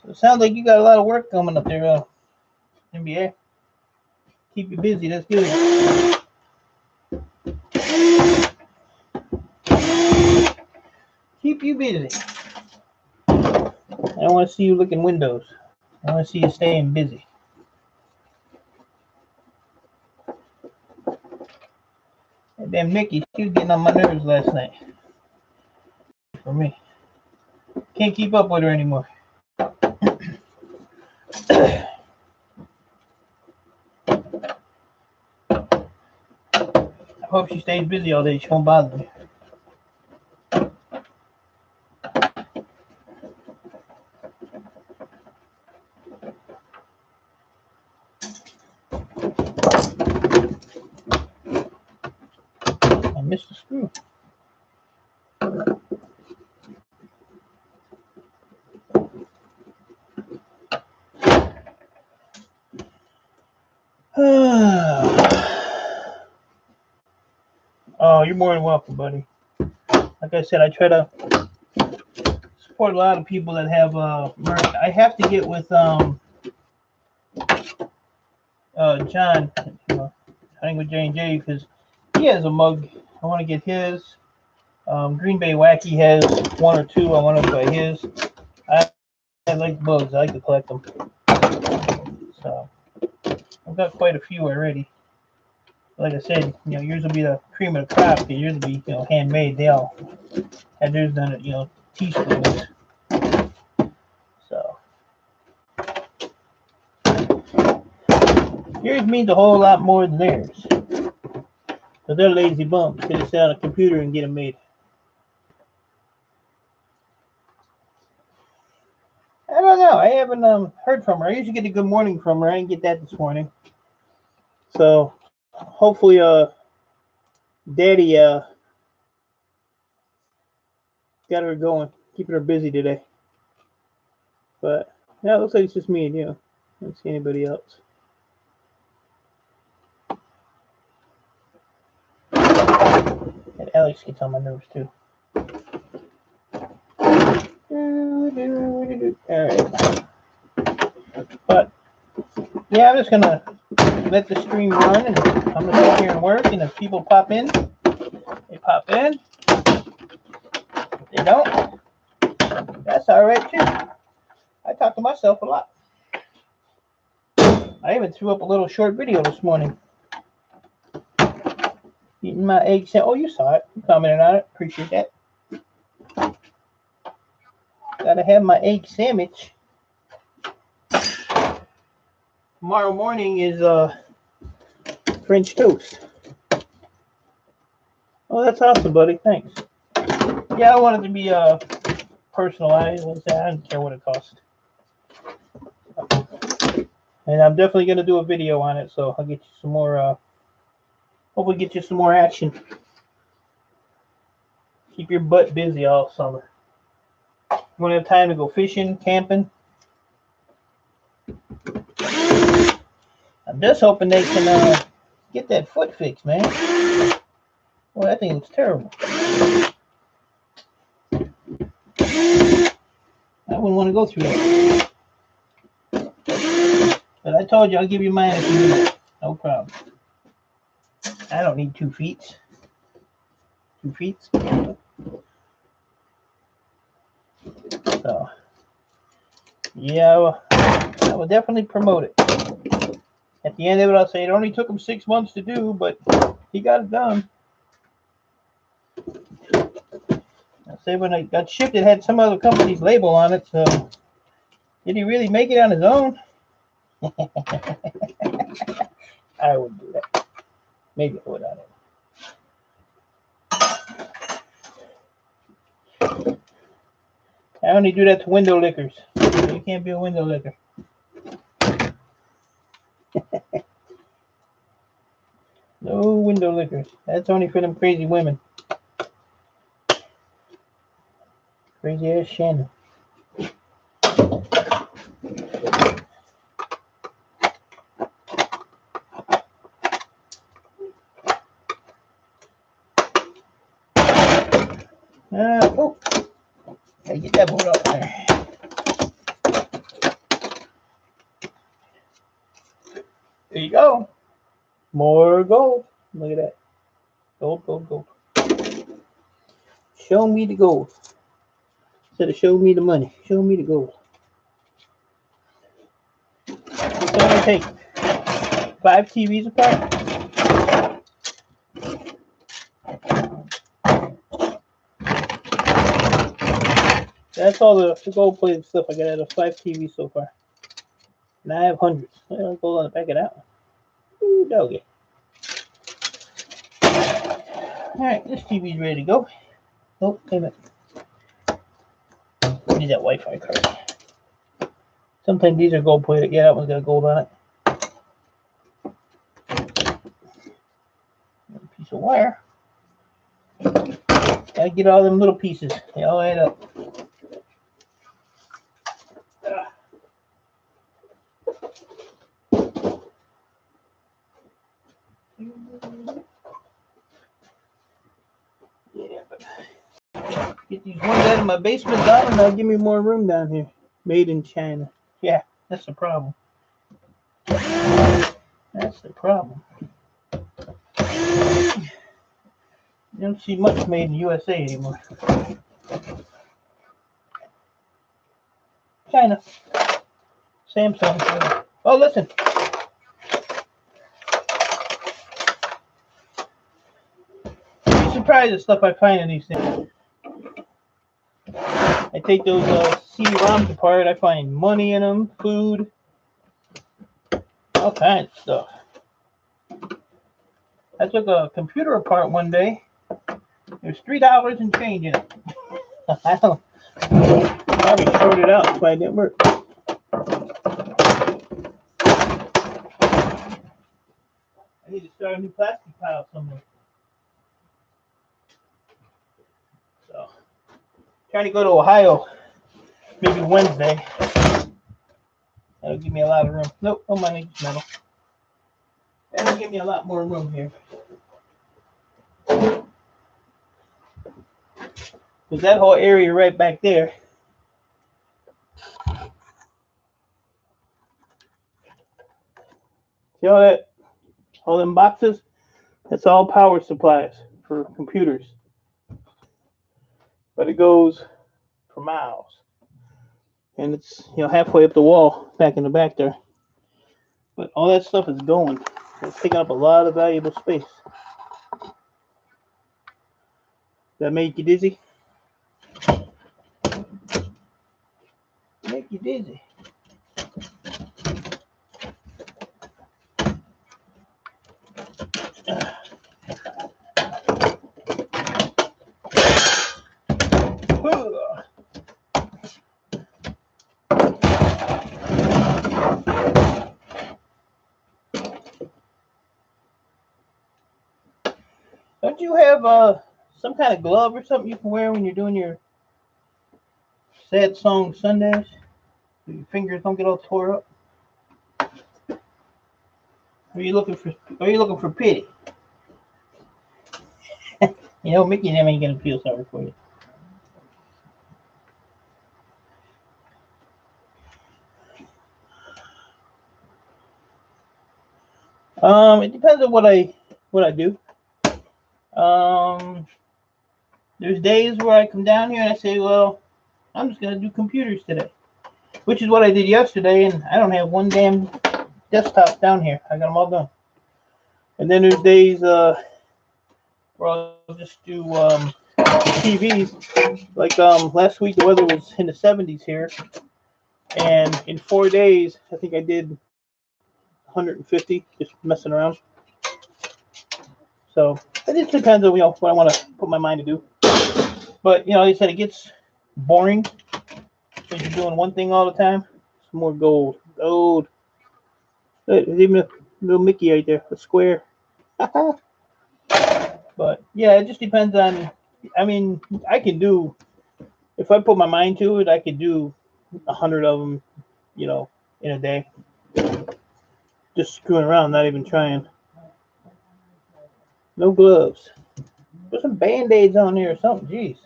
So it sounds like you got a lot of work coming up there, NBA. Keep you busy, that's good. Keep you busy. I don't want to see you looking windows. I want to see you staying busy. And damn Nikki, she was getting on my nerves last night. For me. Can't keep up with her anymore. I hope she stays busy all day. She won't bother me. I missed the screw. Oh, you're more than welcome, buddy. Like I said, I try to support a lot of people that have merch. I have to get with John, hunting with J&J, because he has a mug. I want to get his. Green Bay Wacky has one or two. I want to buy his. I like bugs. I like to collect them. So I've got quite a few already. Like I said, yours will be the cream of the crop. Because yours will be, handmade. They all had theirs done at, teaspoons. So yours means a whole lot more than theirs. So they're lazy bums. They just sit on a computer and get them made. I don't know. I haven't heard from her. I usually get a good morning from her. I didn't get that this morning. So hopefully Daddy got her going, keeping her busy today. But yeah, it looks like it's just me and you. I don't see anybody else. And Alex gets on my nerves too. Alright. But yeah, I'm just gonna let the stream run, and I'm gonna sit here and work, and if people pop in, they pop in. If they don't, that's alright too. I talk to myself a lot. I even threw up a little short video this morning. Eating my egg sandwich. Oh, you saw it. You commented on it. Appreciate that. Gotta have my egg sandwich. Tomorrow morning is French toast. Oh, that's awesome, buddy. Thanks. Yeah, I want it to be personalized. I don't care what it costs. And I'm definitely gonna do a video on it, so I'll get you some more. Hopefully, get you some more action. Keep your butt busy all summer. You won't have time to go fishing, camping. I'm just hoping they can get that foot fixed, man. Well, that thing looks terrible. I wouldn't want to go through that. But I told you I'll give you mine if you need it. No problem. I don't need 2 feet. 2 feet. So, yeah, I will definitely promote it. At the end of it, I'll say it only took him 6 months to do, but he got it done. I'll say when it got shipped, it had some other company's label on it, so did he really make it on his own? I wouldn't do that. Maybe I would, I don't know. I only do that to window lickers. You can't be a window licker. No window lickers. That's only for them crazy women. Crazy ass Shannon. Oh, gotta get that board up there. There you go. More gold. Look at that. Gold, gold, gold. Show me the gold. Instead of show me the money, show me the gold. It's gonna take 5 TVs apart. That's all the gold plated stuff I got out of 5 TVs so far. And I have hundreds. I'll go on the back of that one. Ooh, doggy. Alright, this TV's ready to go. Oh, wait a minute. I need that Wi-Fi card. Sometimes these are gold plated. Yeah, that one's got gold on it. A piece of wire. Gotta get all them little pieces. They all add up. Yeah, but get these ones out of my basement done, and that'll give me more room down here. Made in China. Yeah, that's the problem. That's the problem. You don't see much made in the USA anymore. China. Samsung. Oh, listen. You'd be surprised at stuff I find in these things. I take those CD-ROMs apart. I find money in them, food, all kinds of stuff. I took a computer apart one day. There's $3 and change in it. I don't probably shorted it out. That's why it didn't work. I need to start a new plastic pile somewhere. So, trying to go to Ohio maybe Wednesday. That'll give me a lot of room. Nope, oh my, it's metal. That'll give me a lot more room here. Because that whole area right back there. See all that? All them boxes? That's all power supplies for computers. But it goes for miles. And it's, halfway up the wall back in the back there. But all that stuff is going. It's taking up a lot of valuable space. Does that make you dizzy? Make you dizzy. Don't you have some kind of glove or something you can wear when you're doing your sad song Sundays? So your fingers don't get all tore up. Or are you looking for pity? You know, Mickey and them ain't gonna feel sorry for you. It depends on what I do. There's days where I come down here and I say, well, I'm just gonna do computers today, which is what I did yesterday, and I don't have one damn desktop down here. I got them all done. And then there's days where I'll just do TVs. Like last week, the weather was in the 70s here, and in 4 days, I think I did 150 just messing around. So it just depends on what I want to put my mind to do. But like I said, it gets boring when you're doing one thing all the time. Some more gold. There's even a little Mickey right there, a square. But yeah, it just depends on. I mean, I can do, if I put my mind to it, I could do 100 of them, in a day. Just screwing around, not even trying. No gloves. Put some band-aids on there or something. Jeez.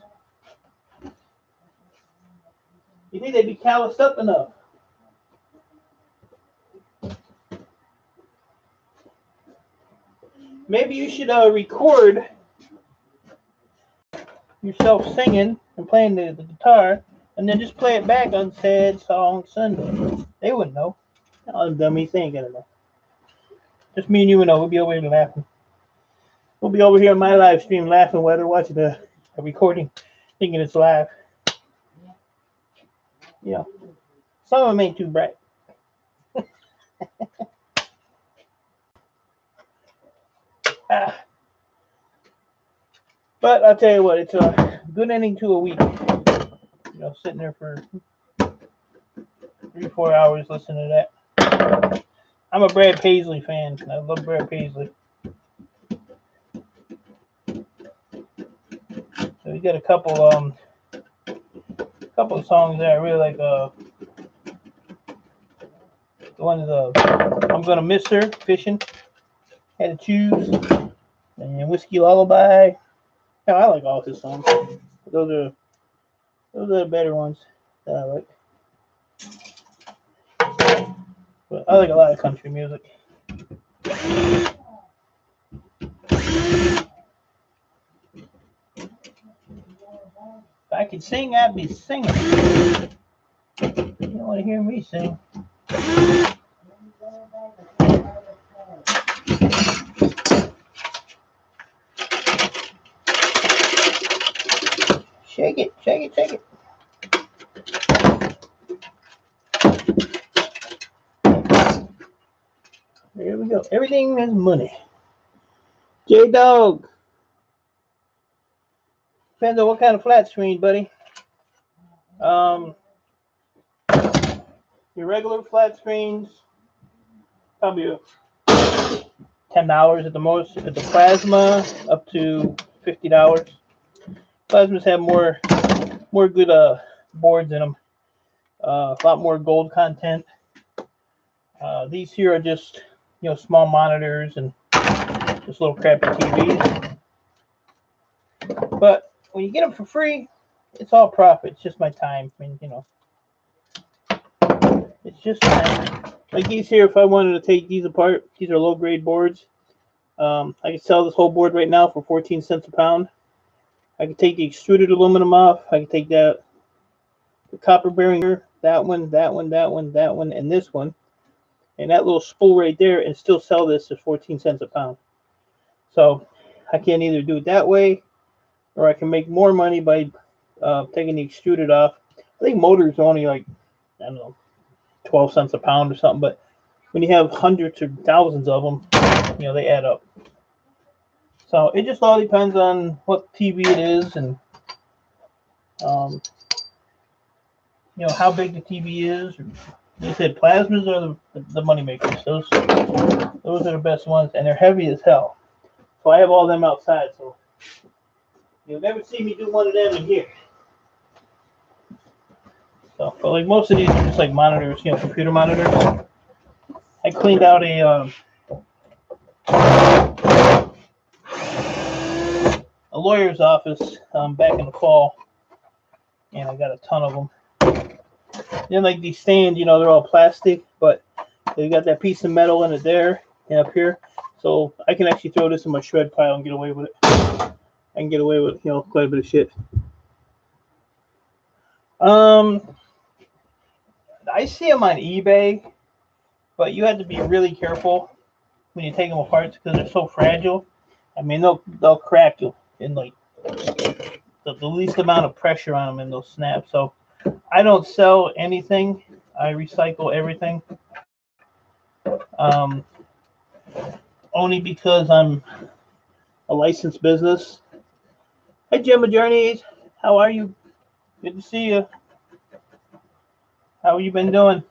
You think they'd be calloused up enough? Maybe you should record yourself singing and playing the guitar, and then just play it back on Sad Song Sunday. They wouldn't know. All them dummies, they ain't gonna know. Just me and you would know. We'll be over here laughing. We'll be over here on my live stream laughing while they're watching a recording, thinking it's live. Some of them ain't too bright. But I'll tell you what, it's a good ending to a week. Sitting there for 3-4 hours listening to that. I'm a Brad Paisley fan. I love Brad Paisley. So we got a couple of songs that I really like. The one is I'm Gonna Miss Her, Fishing, Had to Choose, and Whiskey Lullaby. I like all his songs. Those are the better ones that I like. But I like a lot of country music. If I could sing, I'd be singing. You don't want to hear me sing. Shake it, shake it, shake it. There we go. Everything is money. J-Dog. Depends on what kind of flat screen, buddy. Your regular flat screens, probably $10 at the most. If it's a plasma, up to $50. Plasmas have more good boards in them. A lot more gold content. These here are just small monitors and just little crappy TVs. But when you get them for free, it's all profit. It's just my time. I mean, it's just time. Like these here, if I wanted to take these apart, these are low grade boards. I could sell this whole board right now for 14 cents a pound. I could take the extruded aluminum off. I could take the copper bearing here, that one, and this one, and that little spool right there, and still sell this at 14 cents a pound. So I can either do it that way, or I can make more money by taking the extruded off. I think motors are only like, I don't know, 12 cents a pound or something, but when you have hundreds or thousands of them, they add up. So it just all depends on what TV it is and how big the TV is. Like I said, plasmas are the money makers. Those are the best ones, and they're heavy as hell. So I have all them outside. So you'll never see me do one of them in here. So, but like most of these are just like monitors, you know, computer monitors. I cleaned out a lawyer's office back in the fall, and I got a ton of them. Then like these stands, you know, they're all plastic, but they got that piece of metal in it there and up here, so I can actually throw this in my shred pile and get away with it. I can get away with, you know, quite a bit of shit. I see them on eBay, but you have to be really careful when you take them apart because they're so fragile. I mean, they'll crack you in like the least amount of pressure on them, and they'll snap. So I don't sell anything. I recycle everything. Only because I'm a licensed business. Hey, Jim Journeys, how are you? Good to see you. How you been doing?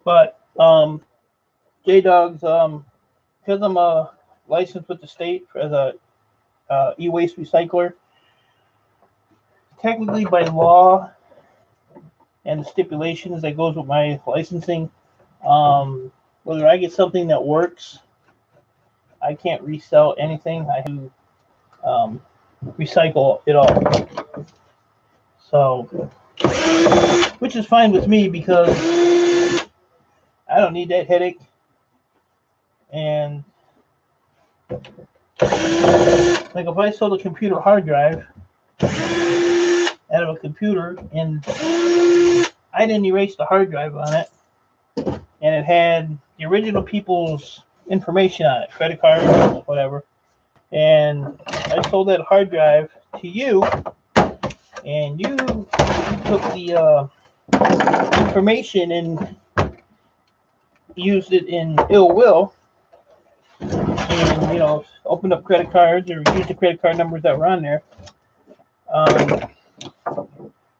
But J-Dogs, because I'm licensed with the state as a e-waste recycler, technically by law and the stipulations that goes with my licensing, whether I get something that works, I can't resell anything. I do recycle it all. So, which is fine with me because I don't need that headache. And like if I sold a computer hard drive out of a computer and I didn't erase the hard drive on it, and it had the original people's information on it, credit cards, whatever, and I sold that hard drive to you, and you took the information and used it in ill will, and, you know, opened up credit cards or used the credit card numbers that were on there.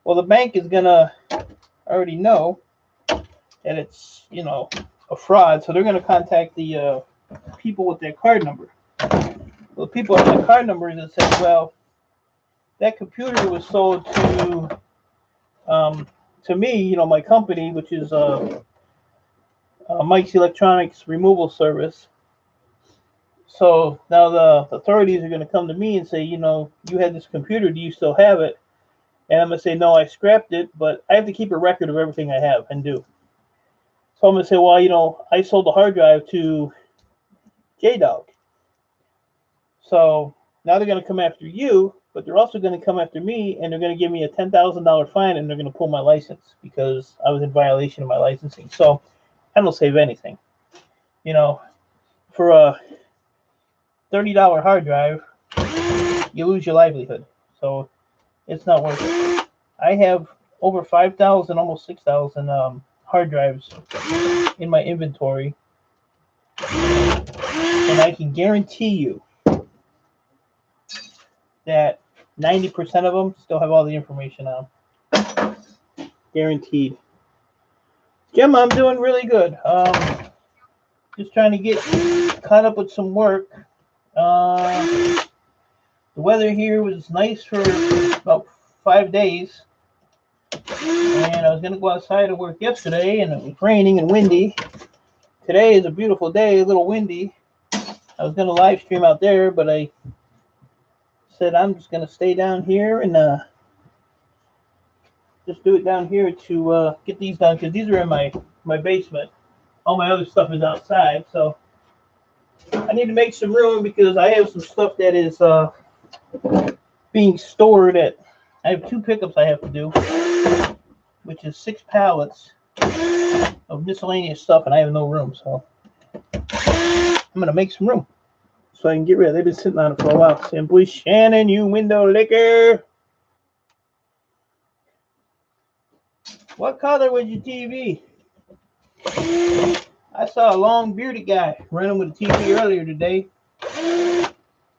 Well, the bank is gonna already know that it's, you know, a fraud, so they're gonna contact the people with their card number. Well, the people with the card numbers that said, well, that computer was sold to me, you know, my company, which is Mike's Electronics Removal Service. So now the authorities are going to come to me and say, you know, you had this computer, do you still have it? And I'm going to say, no, I scrapped it, but I have to keep a record of everything I have and do. So I'm going to say, well, you know, I sold the hard drive to J-Dog. So now they're going to come after you, but they're also going to come after me, and they're going to give me a $10,000 fine, and they're going to pull my license because I was in violation of my licensing. So I don't save anything. You know, for a $30 hard drive, you lose your livelihood. So it's not worth it. I have over 5,000, almost 6,000 hard drives in my inventory, and I can guarantee you that 90% of them still have all the information on them. Guaranteed. Jim, I'm doing really good. Just trying to get caught up with some work. The weather here was nice for about 5 days. And I was going to go outside to work yesterday, and it was raining and windy. Today is a beautiful day, a little windy. I was going to live stream out there, but I said I'm just going to stay down here and just do it down here to get these done, because these are in my basement. All my other stuff is outside, so I need to make some room because I have some stuff that is being stored at. I have 2 pickups I have to do, which is 6 pallets of miscellaneous stuff, and I have no room, so I'm gonna make some room so I can get rid of it. They've been sitting on it for a while. Simply Shannon, you window licker. What color was your TV? I saw a long bearded guy running with a TV earlier today.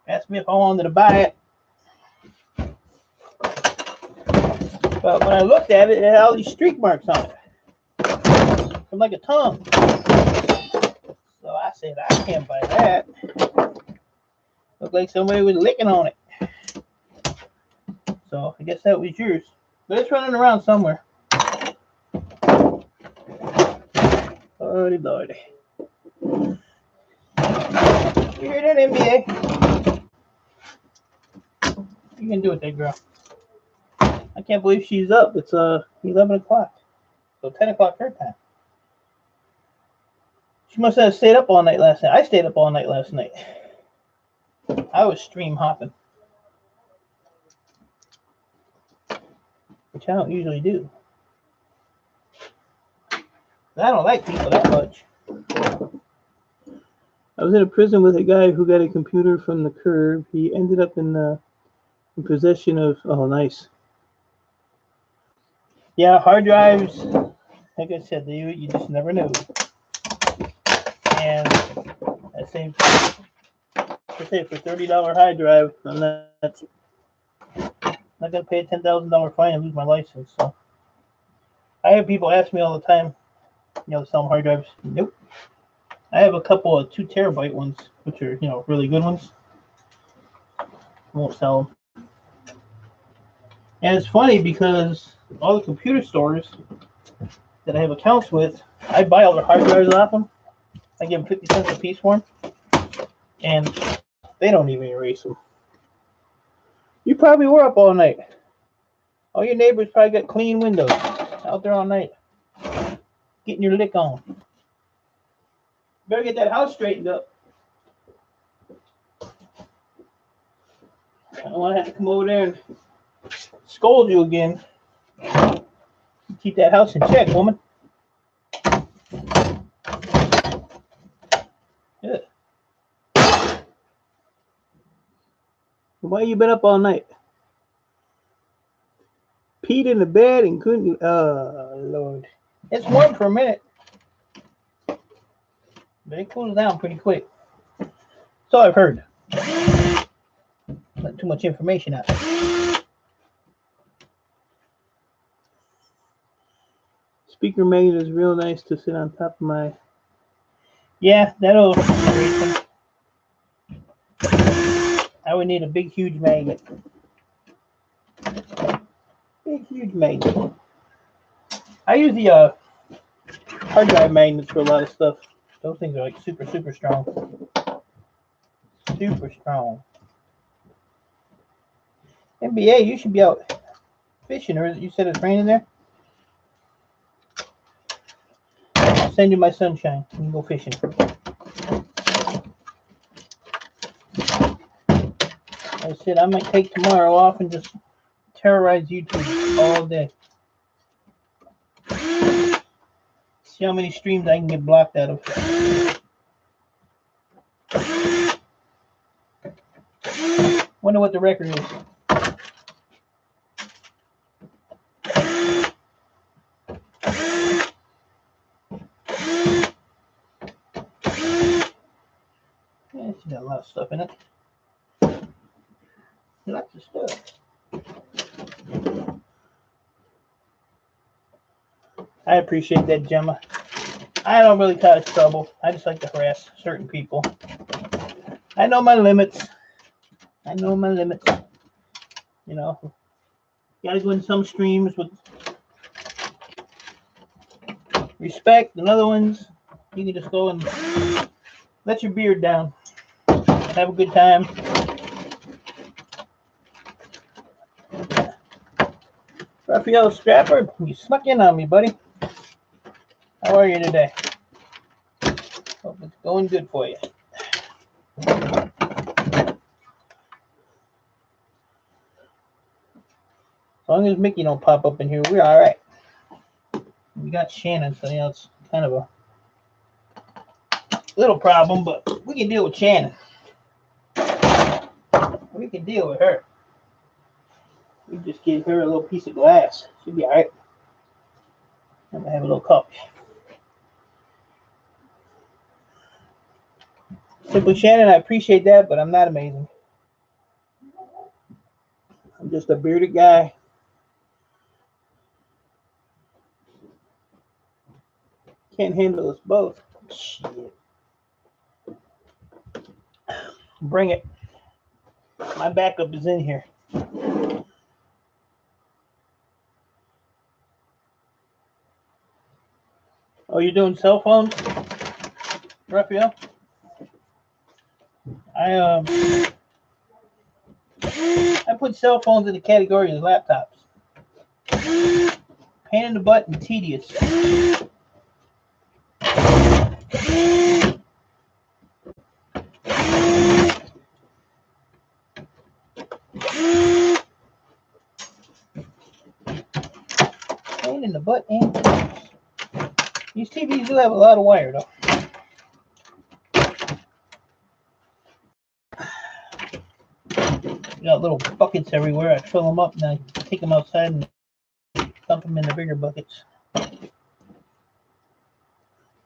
Asked me if I wanted to buy it. But when I looked at it, it had all these streak marks on it. I'm like a tongue. So I said, I can't buy that. Looked like somebody was licking on it. So I guess that was yours. But it's running around somewhere. Lordy, lordy. You hear that, NBA? You can do it, that girl. I can't believe she's up. It's 11 o'clock. So 10 o'clock her time. She must have stayed up all night last night. I stayed up all night last night. I was stream hopping, which I don't usually do. I don't like people that much. I was in a prison with a guy who got a computer from the curb. He ended up in possession of. Oh, nice. Yeah, hard drives. Like I said, you just never know. And I say for $30 hard drive, I'm not gonna pay a $10,000 fine and lose my license. So I have people ask me all the time, to sell them hard drives. Nope. I have a couple of 2 terabyte ones, which are really good ones. I won't sell them. And it's funny because all the computer stores that I have accounts with, I buy all their hard drives off them. I give them 50 cents a piece for them, and they don't even erase them. You probably were up all night. All your neighbors probably got clean windows out there all night, getting your lick on. Better get that house straightened up. I don't want to have to come over there and scold you again. Keep that house in check, woman. Yeah. Why you been up all night? Peed in the bed and couldn't. Oh, Lord. It's warm for a minute, but it cools down pretty quick. So I've heard. Not too much information out there. Speaker magnet is real nice to sit on top of my. Yeah, that'll. I would need a big, huge magnet. Big, huge magnet. I use the hard drive magnets for a lot of stuff. Those things are like super, super strong. Super strong. NBA, you should be out fishing, or you said it's raining there? I'll send you my sunshine. You can go fishing. I said I might take tomorrow off and just terrorize YouTube all day. See how many streams I can get blocked out of. Wonder what the record is. Yeah, it's got a lot of stuff in it. Lots of stuff. I appreciate that, Gemma. I don't really cause trouble. I just like to harass certain people. I know my limits. Gotta go in some streams with respect, and other ones you can just go and let your beard down. Have a good time. Raphael Scrapper, you snuck in on me, buddy. How are you today? Hope it's going good for you. As long as Mickey don't pop up in here, we're all right. We got Shannon, so it's kind of a little problem, but we can deal with Shannon. We can deal with her. We just give her a little piece of glass. She'll be all right. I'm gonna have a little coffee. Simply Shannon, I appreciate that, but I'm not amazing. I'm just a bearded guy. Can't handle us both. Shit. Bring it. My backup is in here. Oh, you're doing cell phones, Raphael? I put cell phones in the category of laptops. Pain in the butt and tedious. Pain in the butt and tedious. These TVs do have a lot of wire, though. Got little buckets everywhere. I fill them up and I take them outside and dump them in the bigger buckets.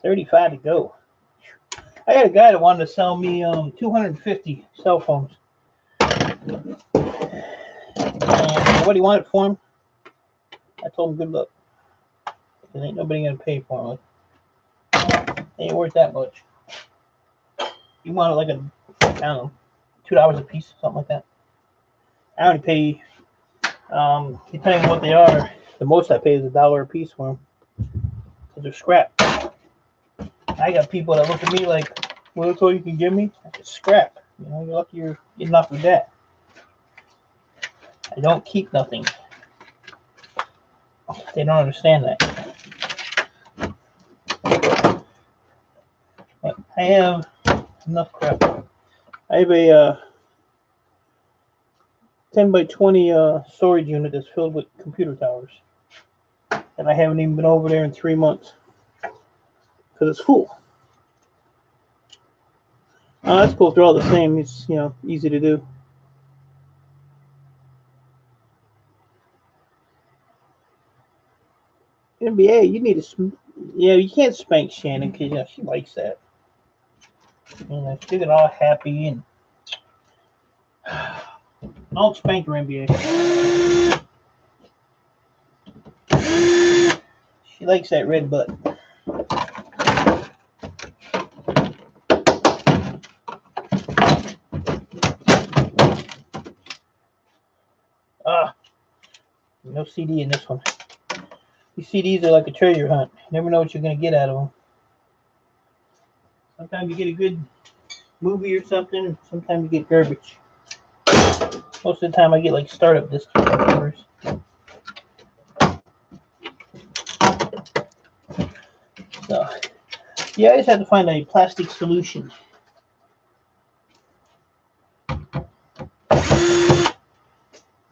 35 to go. I had a guy that wanted to sell me 250 cell phones. And what he wanted for him, I told him good luck. Because ain't nobody gonna pay for them. They ain't worth that much. You wanted like a, I don't know, $2 a piece, something like that. I only pay, depending on what they are, the most I pay is $1 a piece for them. Because they're scrap. I got people that look at me like, well, that's all you can give me? It's scrap. You know, you're lucky you're getting off with that. I don't keep nothing. They don't understand that. But I have enough crap. I have a 10 by 20 storage unit that's filled with computer towers. And I haven't even been over there in 3 months. Because it's full. That's cool. They're all the same. It's, you know, easy to do. NBA, you need to, yeah, you can't spank Shannon because, you know, she likes that. You know, she get all happy and don't spank her, NBA. She likes that red butt. No CD in this one. These CDs are like a treasure hunt. You never know what you're going to get out of them. Sometimes you get a good movie or something. Sometimes you get garbage. Most of the time I get like startup discs or covers. So, yeah, I just have to find a plastic solution. I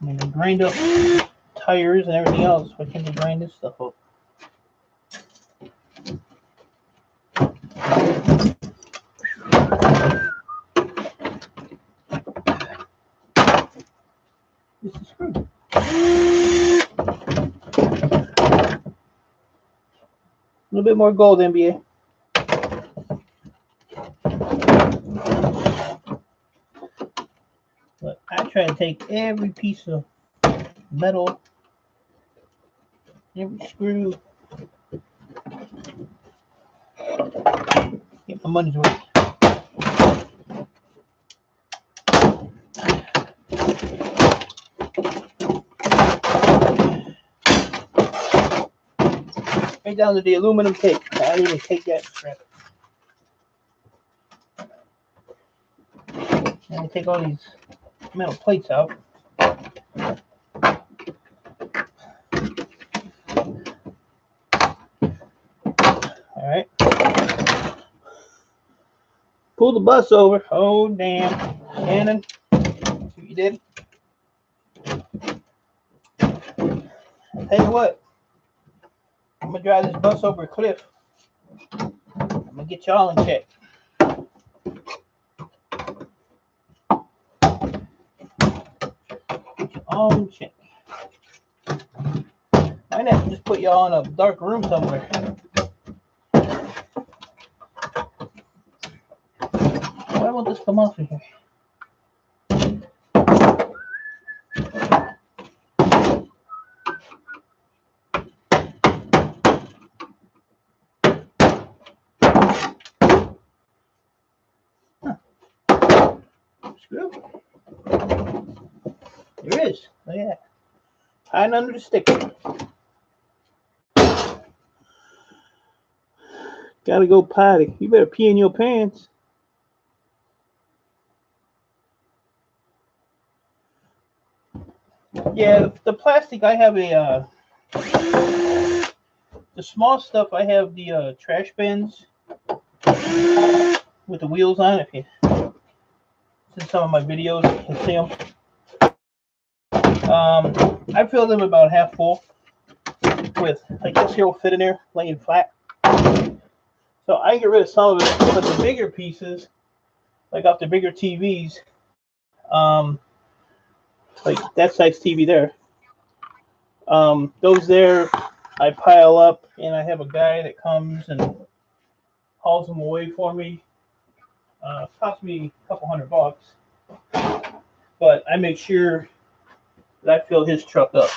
mean, they grind up tires and everything else. Why can't they grind this stuff up? This is screwed. A little bit more gold, NBA. But I try to take every piece of metal, every screw, get my money's worth. Right down to the aluminum tape. I didn't even take that crap. And I take all these metal plates out. Alright. Pull the bus over. Oh, damn. Shannon, see what you did? I'll tell you what. I'm going to drive this bus over a cliff. I'm going to get y'all in check. Get you all in check. I might have to just put y'all in a dark room somewhere. Why won't this come off of here? Screw. There is. Oh, yeah. Hiding under the stick. Gotta go potty. You better pee in your pants. Yeah, the plastic, I have a, the small stuff, I have the trash bins with the wheels on it. If you see some of my videos, you can see them. I fill them about half full with, I guess here will fit in there, laying flat. So I get rid of some of it, but the bigger pieces, like off the bigger TVs, like that size TV there, those there I pile up, and I have a guy that comes and hauls them away for me. Cost me a couple $100, but I make sure that I fill his truck up,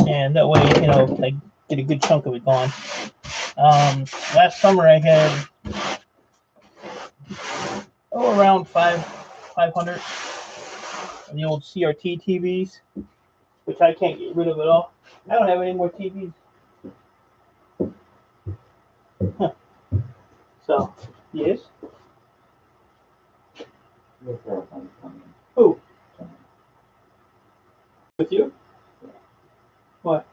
and that way, you know, I get a good chunk of it gone. Last summer I had around 500 of the old CRT TVs, which I can't get rid of at all. I don't have any more TVs. Huh. So, yes. Who? With you?
Yeah.
What?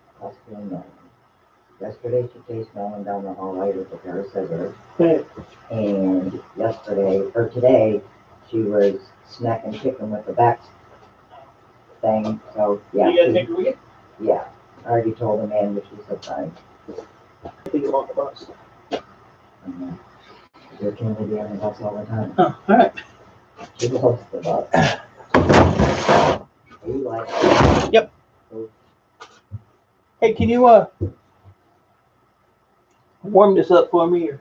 Yesterday she chased Melon down the hallway with a pair of scissors.
Hey.
And today, she was smacking chicken with the back thing. So, yeah.
You gotta take her with you?
Yeah. I already told the man, which is fine.
I think about the bus.
Your kid will be on the bus all the time.
Oh, alright.
She loves the bus. Are you like?
Yep. Hey, can you warm this up for me, or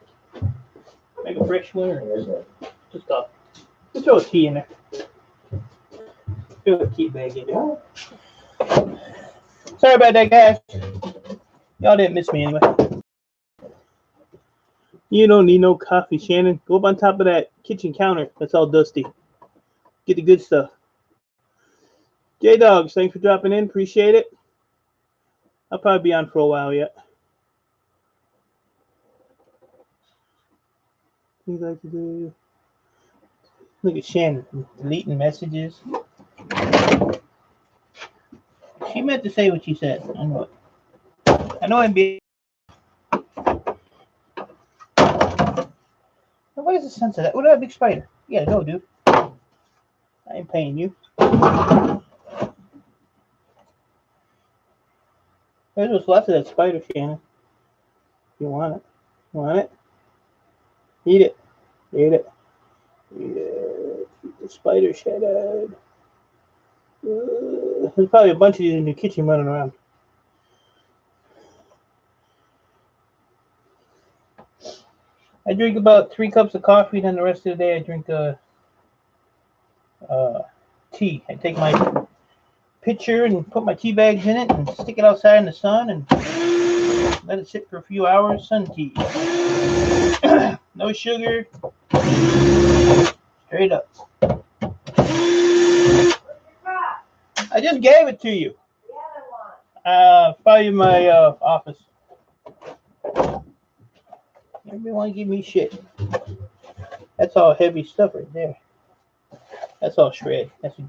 make a fresh one, or just throw a tea in there. Throw a tea bag in there. Sorry about that, guys. Y'all didn't miss me anyway. You don't need no coffee, Shannon. Go up on top of that kitchen counter. That's all dusty. Get the good stuff. J-Dogs, thanks for dropping in. Appreciate it. I'll probably be on for a while yet. Things like to do. Look at Shannon deleting messages. She meant to say what she said. I know it. I know I'm being. What is the sense of that? What about big spider? You gotta go, dude. I ain't paying you. There's what's left of that spider, Shannon. You want it? You want it? Eat it. Eat it. Eat it. Eat the spider, Shannon. There's probably a bunch of these in your kitchen running around. I drink about 3 cups of coffee, then the rest of the day I drink tea. I take my pitcher and put my tea bags in it and stick it outside in the sun and let it sit for a few hours. Sun tea. No sugar. Straight up. I just gave it to you. Probably in my office. Everybody want to give me shit. That's all heavy stuff right there. That's all shred. That's a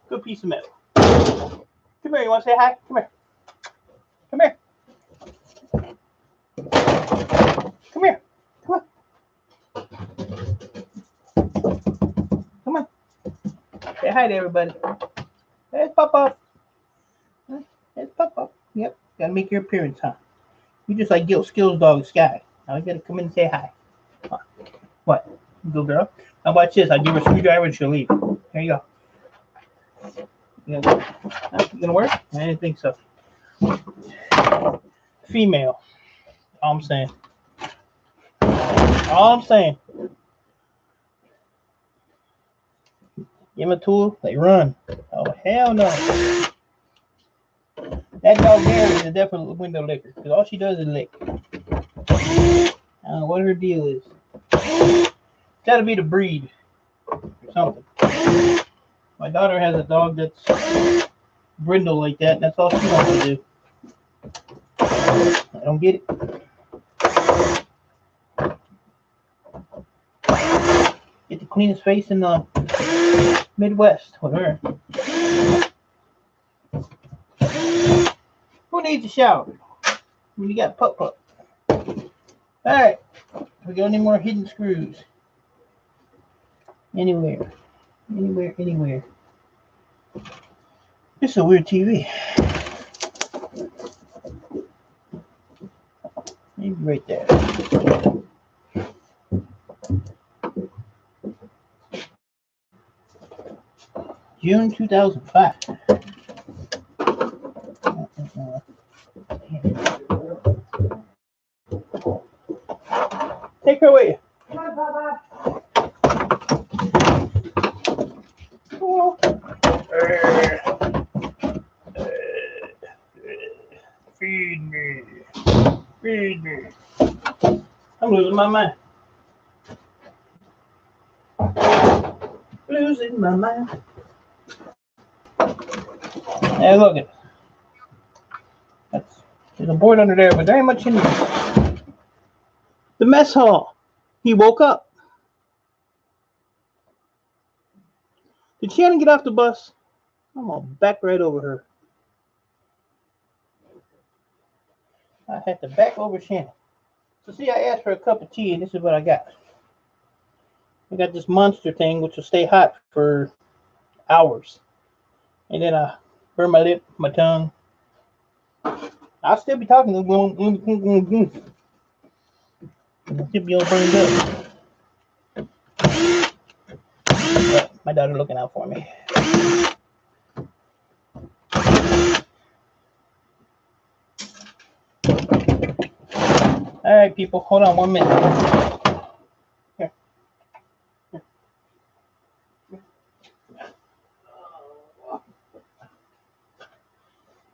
good piece of metal. Come here. You want to say hi? Come here. Come here. Come here. Come on. Come on. Say hi to everybody. There's Pop-Up. There's Pop-Up. Yep. Gotta make your appearance, huh? You just like Gil Skills Dog Sky. Now you gotta come in and say hi. What? Good girl. Now watch this. I'll give her a screwdriver and she'll leave. There you go. You gonna work? I didn't think so. Female. All I'm saying. All I'm saying. Give them a tool, they run. Oh, hell no. That dog there is a definite window licker, because all she does is lick. I don't know what her deal is. It's got to be the breed or something. My daughter has a dog that's brindle like that, and that's all she wants to do. I don't get it. Get the cleanest face in the Midwest with her. Who needs a shower when you got pup? Alright, we got any more hidden screws? Anywhere. This is a weird TV. Maybe right there. June 2005. Take her with you.
Come on, Papa.
Feed me. I'm losing my mind. Losing my mind. Hey, look it. There's a board under there, but there ain't much in there. The mess hall. He woke up. Did Shannon get off the bus? I'm gonna back right over her. I had to back over Shannon. So see, I asked for a cup of tea, and this is what I got. I got this monster thing, which will stay hot for hours. And then I burn my lip, my tongue. I'll still be talking. I'll still be all burned up. But my daughter looking out for me. All right, people, hold on 1 minute. Here.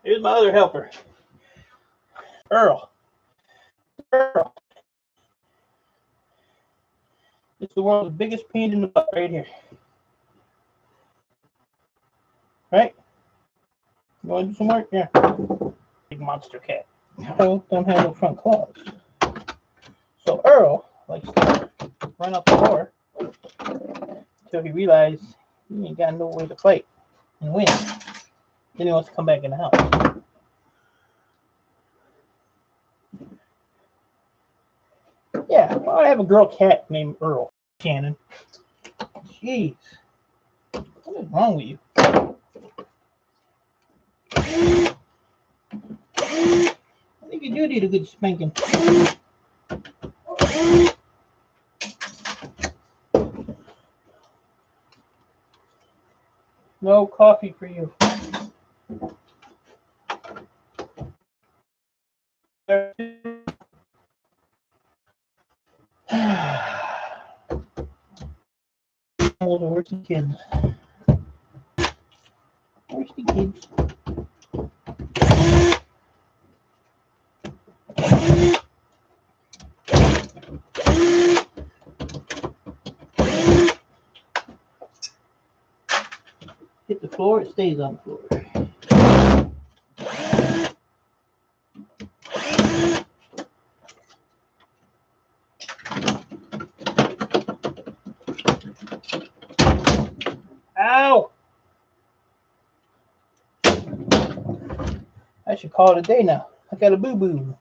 Here's my other helper, Earl. It's the world's biggest pain in the butt right here. Right? You want to do some work? Yeah. Big monster cat. Earl don't have no front claws. So Earl likes to run up the floor until he realizes he ain't got no way to fight and win. Then he wants to come back in the house. Yeah, well, I have a girl cat named Earl. Shannon. Jeez. What is wrong with you? I think you do need a good spanking. No coffee for you. Where's the kids? Where's the kids? Hit the floor, it stays on the floor. Ow! I should call it a day now. I got a boo-boo.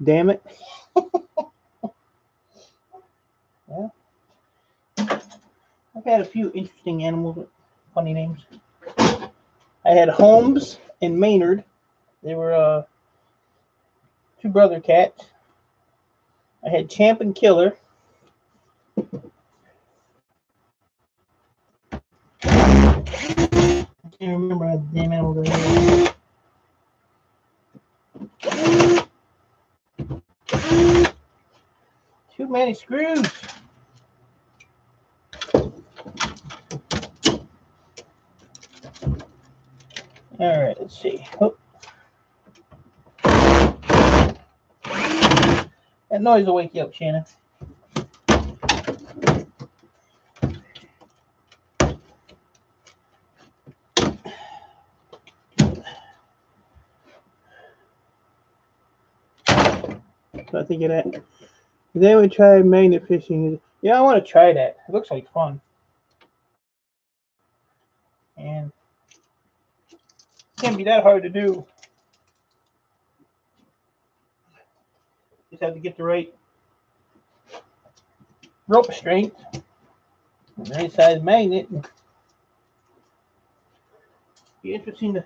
Damn it. Well, I've had a few interesting animals with funny names. I had Holmes and Maynard. They were two brother cats. I had Champ and Killer. I can't remember how the damn animals are. Too many screws. All right, let's see. Oh. That noise will wake you up, Shannon. I think of that. Did anyone try magnet fishing? Yeah, I want to try that. It looks like fun. And it can't be that hard to do. Just have to get the right rope strength, the right size magnet. Be interesting to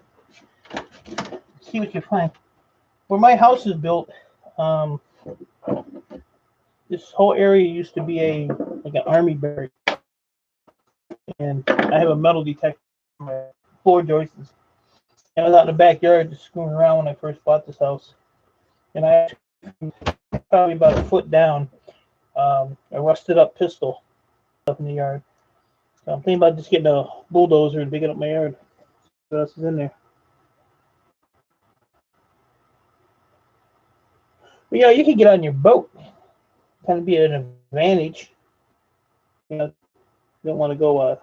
see what you find. Where my house is built, this whole area used to be like an army barrack, and I have a metal detector on my floor joists. And I was out in the backyard just screwing around when I first bought this house, and I probably about a foot down, a rusted up pistol up in the yard. So I'm thinking about just getting a bulldozer and digging up my yard. What else is in there? But you can get on your boat. Kind of be an advantage. You don't want to go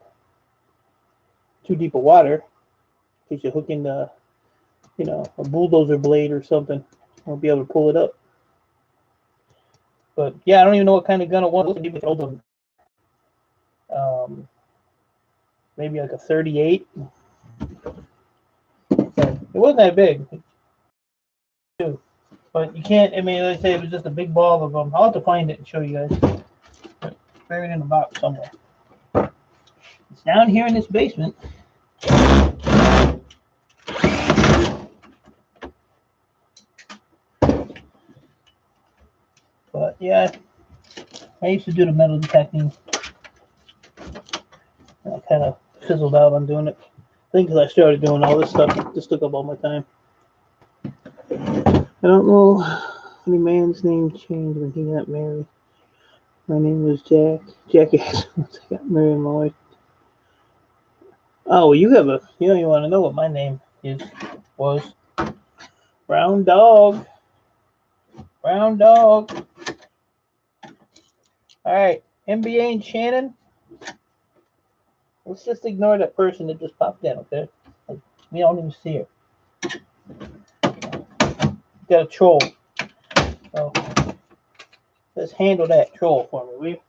too deep of water in case you hook in a bulldozer blade or something. I'll be able to pull it up. But yeah, I don't even know what kind of gun it was. Maybe like a 38. It wasn't that big. But you can't, like I say, it was just a big ball of them. I'll have to find it and show you guys. It's buried in a box somewhere. It's down here in this basement. But yeah, I used to do the metal detecting. I kind of fizzled out on doing it. I think because I started doing all this stuff, it just took up all my time. I don't know any man's name changed when he got married. My name was Jack. Jackass. Once I got married, my wife. Oh, well, you want to know what my name was? Brown Dog. Brown Dog. All right, NBA and Shannon. Let's just ignore that person that just popped in, okay? We don't even see her. Got a troll. So let's handle that troll for me, will you?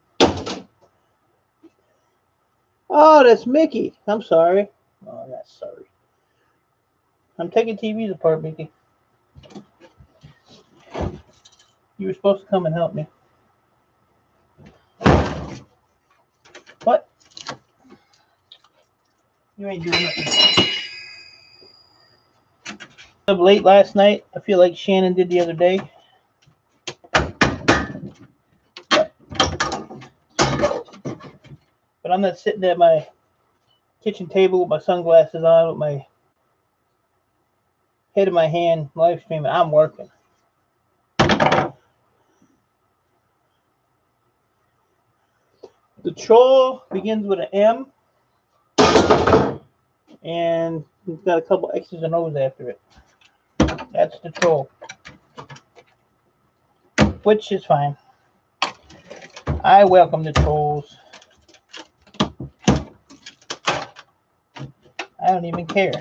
Oh, that's Mickey. I'm sorry. Oh, I'm not sorry. I'm taking TVs apart, Mickey. You were supposed to come and help me. But you ain't doing nothing. Up late last night. I feel like Shannon did the other day. But I'm not sitting at my kitchen table with my sunglasses on, with my head in my hand, live streaming. I'm working. The troll begins with an M, and it's got a couple X's and O's after it. That's the troll, which is fine. I welcome the trolls. I don't even care.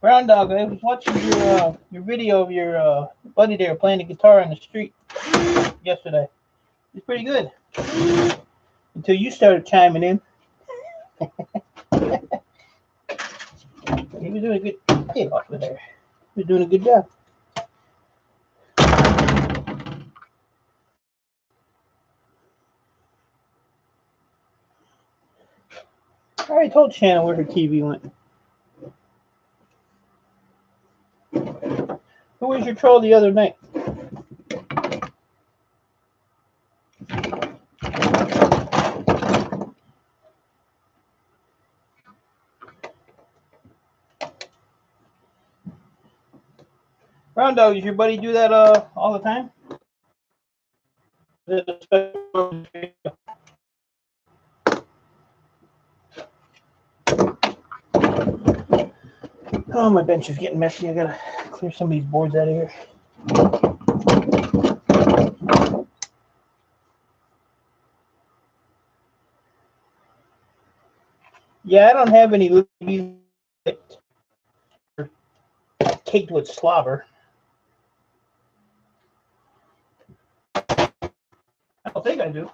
Brown Dog, I was watching your video of your buddy there playing the guitar on the street yesterday. It's pretty good. Until you started chiming in. He was doing a good. Get off of there. He was doing a good job. I already told Shannon where her TV went. Who was your troll the other night? Brown Dog, does your buddy do that all the time? Oh, my bench is getting messy. I gotta clear some of these boards out of here. Yeah, I don't have any babies caked with slobber. I don't think I do.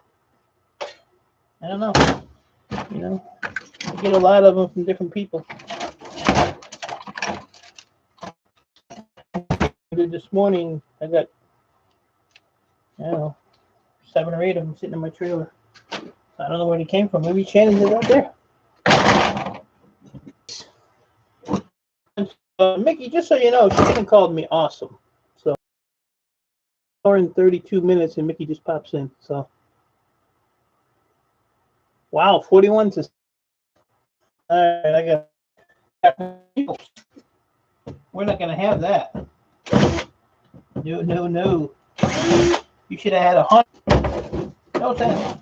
I don't know. You know, I get a lot of them from different people. This morning, I got, I don't know, 7 or 8 of them sitting in my trailer. I don't know where they came from. Maybe Shannon's is out there. Mickey, just so you know, Shannon called me awesome. So, 4 and 32 minutes, and Mickey just pops in. So, wow, 41 to. All right, I got. We're not gonna have that. No, no, no. You should have had 100. No thanks.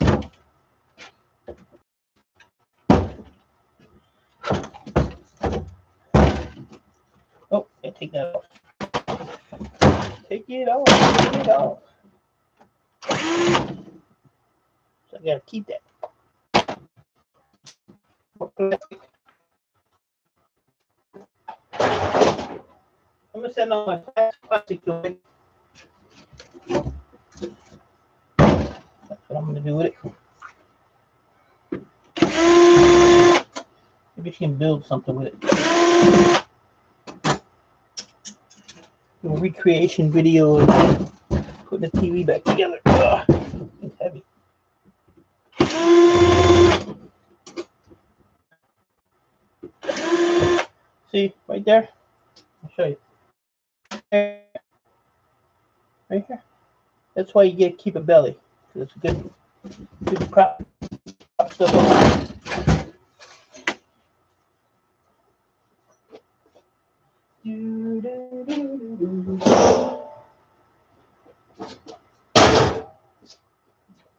Oh, I take that off. Take it off. Take it off. So I gotta keep that. I'm gonna send all my plastic to it. That's what I'm gonna do with it. Maybe she can build something with it. Do a recreation video of putting the TV back together. Ugh, it's heavy. See, right there? I'll show you. Right here. That's why you get to keep a belly. It's good prop stuff on.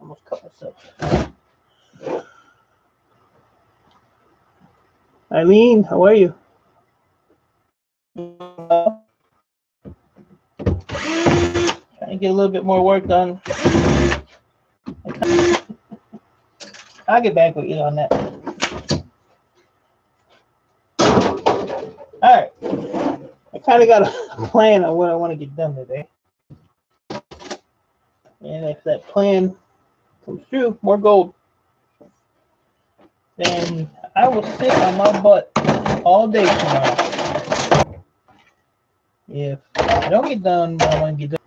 Almost cut myself. Eileen, how are you? Trying to get a little bit more work done. I'll get back with you on that. All right. I kind of got a plan on what I want to get done today. And if that plan comes true, more gold, then I will sit on my butt all day tomorrow. If I don't get done what I want to get done.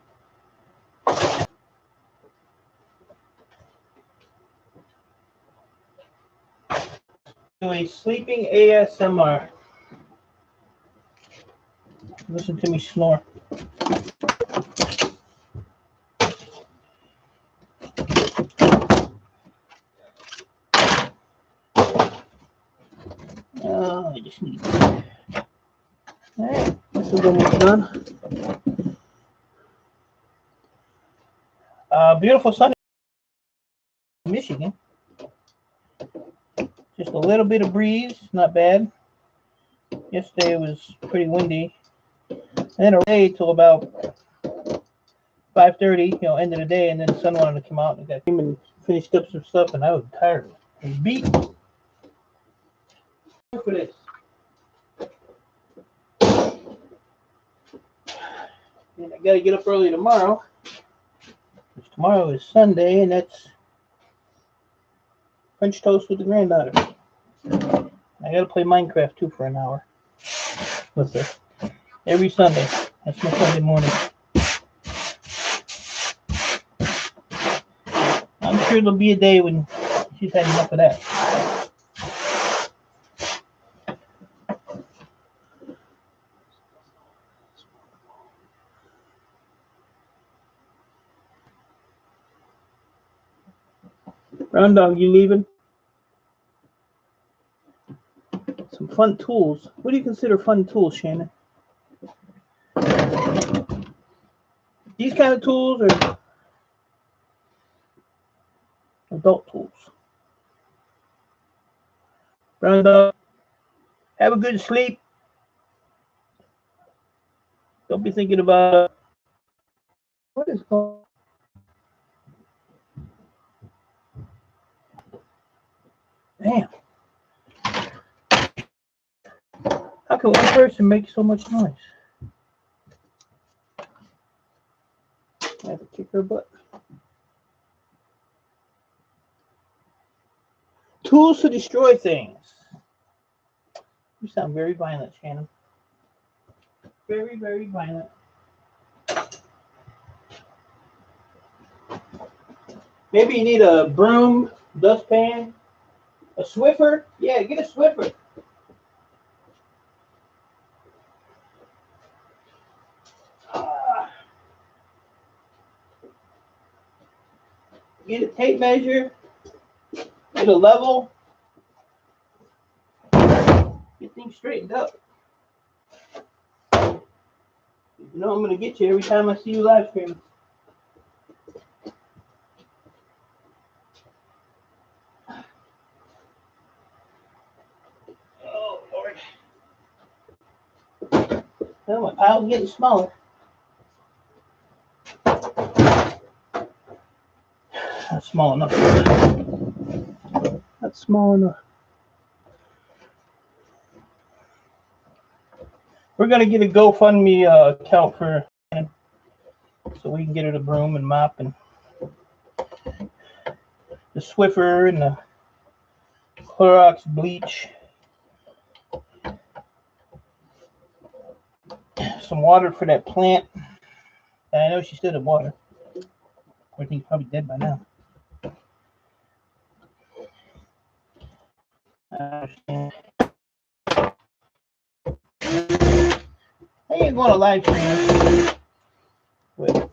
Do a sleeping ASMR. Listen to me snore. I just need. All right, this is almost done. Beautiful Sunday, Michigan. Just a little bit of breeze, not bad. Yesterday it was pretty windy. And then it rained till about 5:30, end of the day, and then the sun wanted to come out. And I came and finished up some stuff, and I was tired. I was beat. For this. And I got to get up early tomorrow. Because tomorrow is Sunday, and that's French toast with the granddaughter. I got to play Minecraft, too, for an hour. With her. Every Sunday. That's my Sunday morning. I'm sure there'll be a day when she's had enough of that. Brown dog, you leaving? Some fun tools. What do you consider fun tools, Shannon? These kind of tools or adult tools? Brown dog, have a good sleep. Don't be thinking about what is going on. Damn. can one person make so much noise? I have to kick her butt. Tools to destroy things. You sound very violent, Shannon. Very, very violent. Maybe you need a broom, dustpan, a Swiffer. Yeah, get a Swiffer. Get a tape measure. Get a level. Get things straightened up. You know I'm going to get you every time I see you live stream. Oh, Lord. Well, my pile's getting smaller. Not small enough. Not small enough. We're going to get a GoFundMe account for so we can get her the broom and mop and the Swiffer and the Clorox bleach. Some water for that plant. I know she still had water. I think he's probably dead by now. I ain't going to live stream with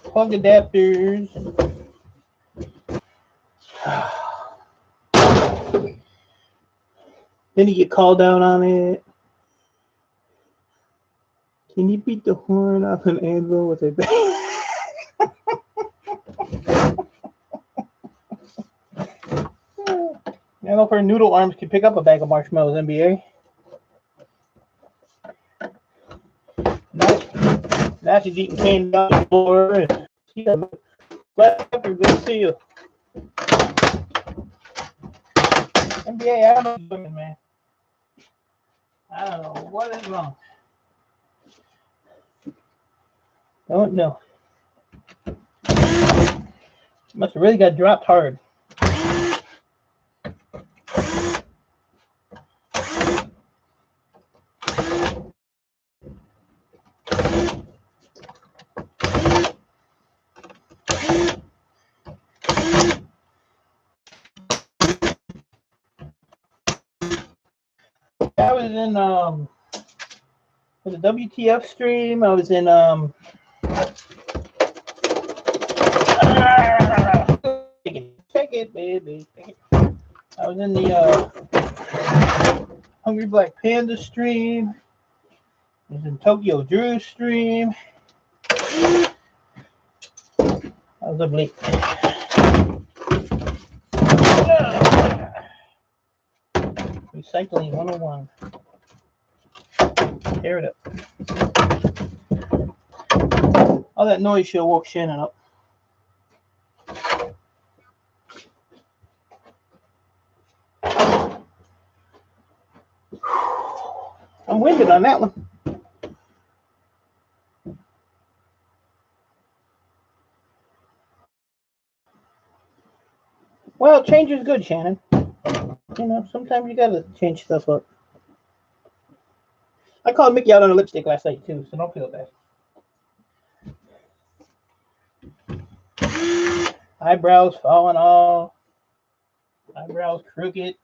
plug adapters. Then you get called out on it. Can you beat the horn off an anvil with a bag? I don't know if her noodle arms can pick up a bag of marshmallows, NBA. Now she's eating candy on the floor. Good to see you. NBA, I don't know, man. I don't know what is wrong. Don't know. Must have really got dropped hard. I was in the WTF stream. I was in take it, baby. Take it. I was in the Hungry Black Panda stream. I was in Tokyo Drew stream. I was up late. Recycling 101. Tear it up. All that noise should have woke Shannon up. I'm winded on that one. Well, change is good, Shannon. You know, sometimes you gotta change stuff up. I called Mickey out on a lipstick last night too, so don't feel bad. Eyebrows falling off. Eyebrows crooked.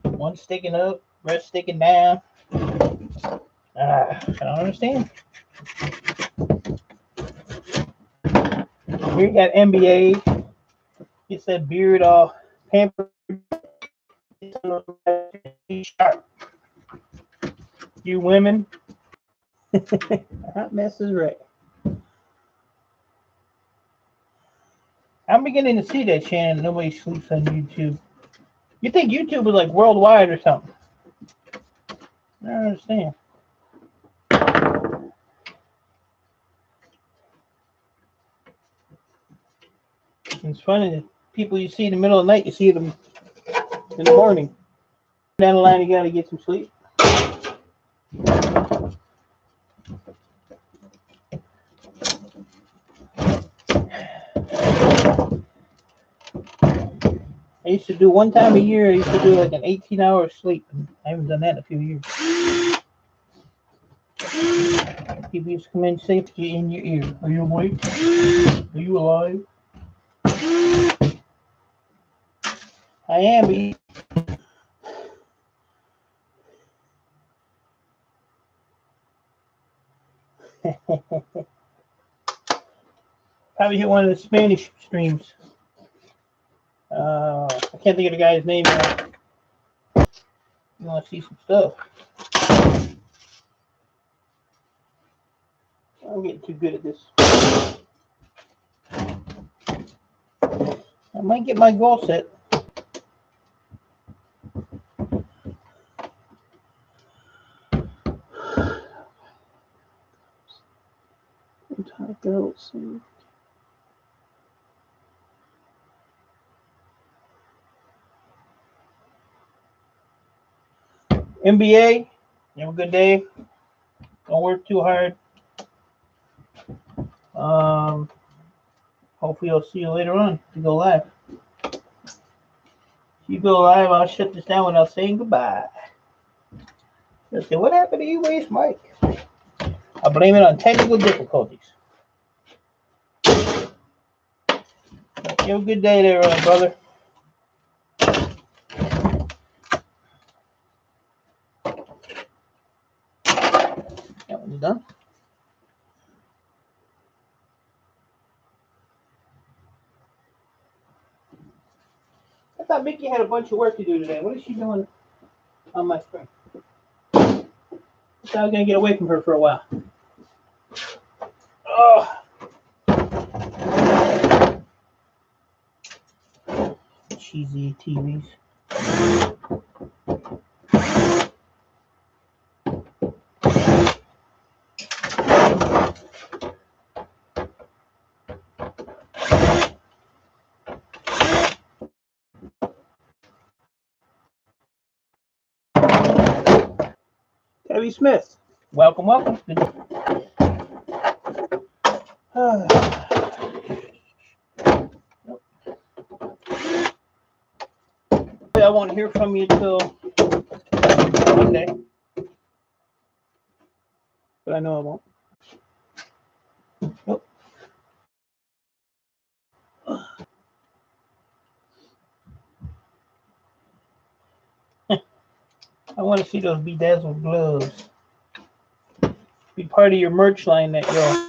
One sticking up, rest sticking down. I don't understand. Here you got NBA. Gets that beard all pampered. Sharp. You women. A hot mess is right. I'm beginning to see that, Shannon. Nobody sleeps on YouTube. You think YouTube was like worldwide or something? I don't understand. It's funny that people you see in the middle of the night, you see them in the morning. Down the line, you gotta get some sleep. I used to do one time a year. I used to do like an 18-hour sleep. I haven't done that in a few years. People used to come in and say in your ear, "Are you awake? Are you alive?" I am. Probably hit one of the Spanish streams. I can't think of the guy's name now. You want to see some stuff? I'm getting too good at this. I might get my goal set. Girls. NBA, you have a good day. Don't work too hard. Hopefully I'll see you later on to go live. If you go live, I'll shut this down without saying goodbye. They'll say, "What happened to you, Waste Mike?" I blame it on technical difficulties. You have a good day there, brother. That one's done. I thought Mickey had a bunch of work to do today. What is she doing on my screen? I thought I was going to get away from her for a while. Oh. Cheesy TVs. Debbie Smith, welcome, welcome. I won't hear from you till Monday, but I know I won't. Nope. I want to see those bedazzled gloves. Be part of your merch line that you'll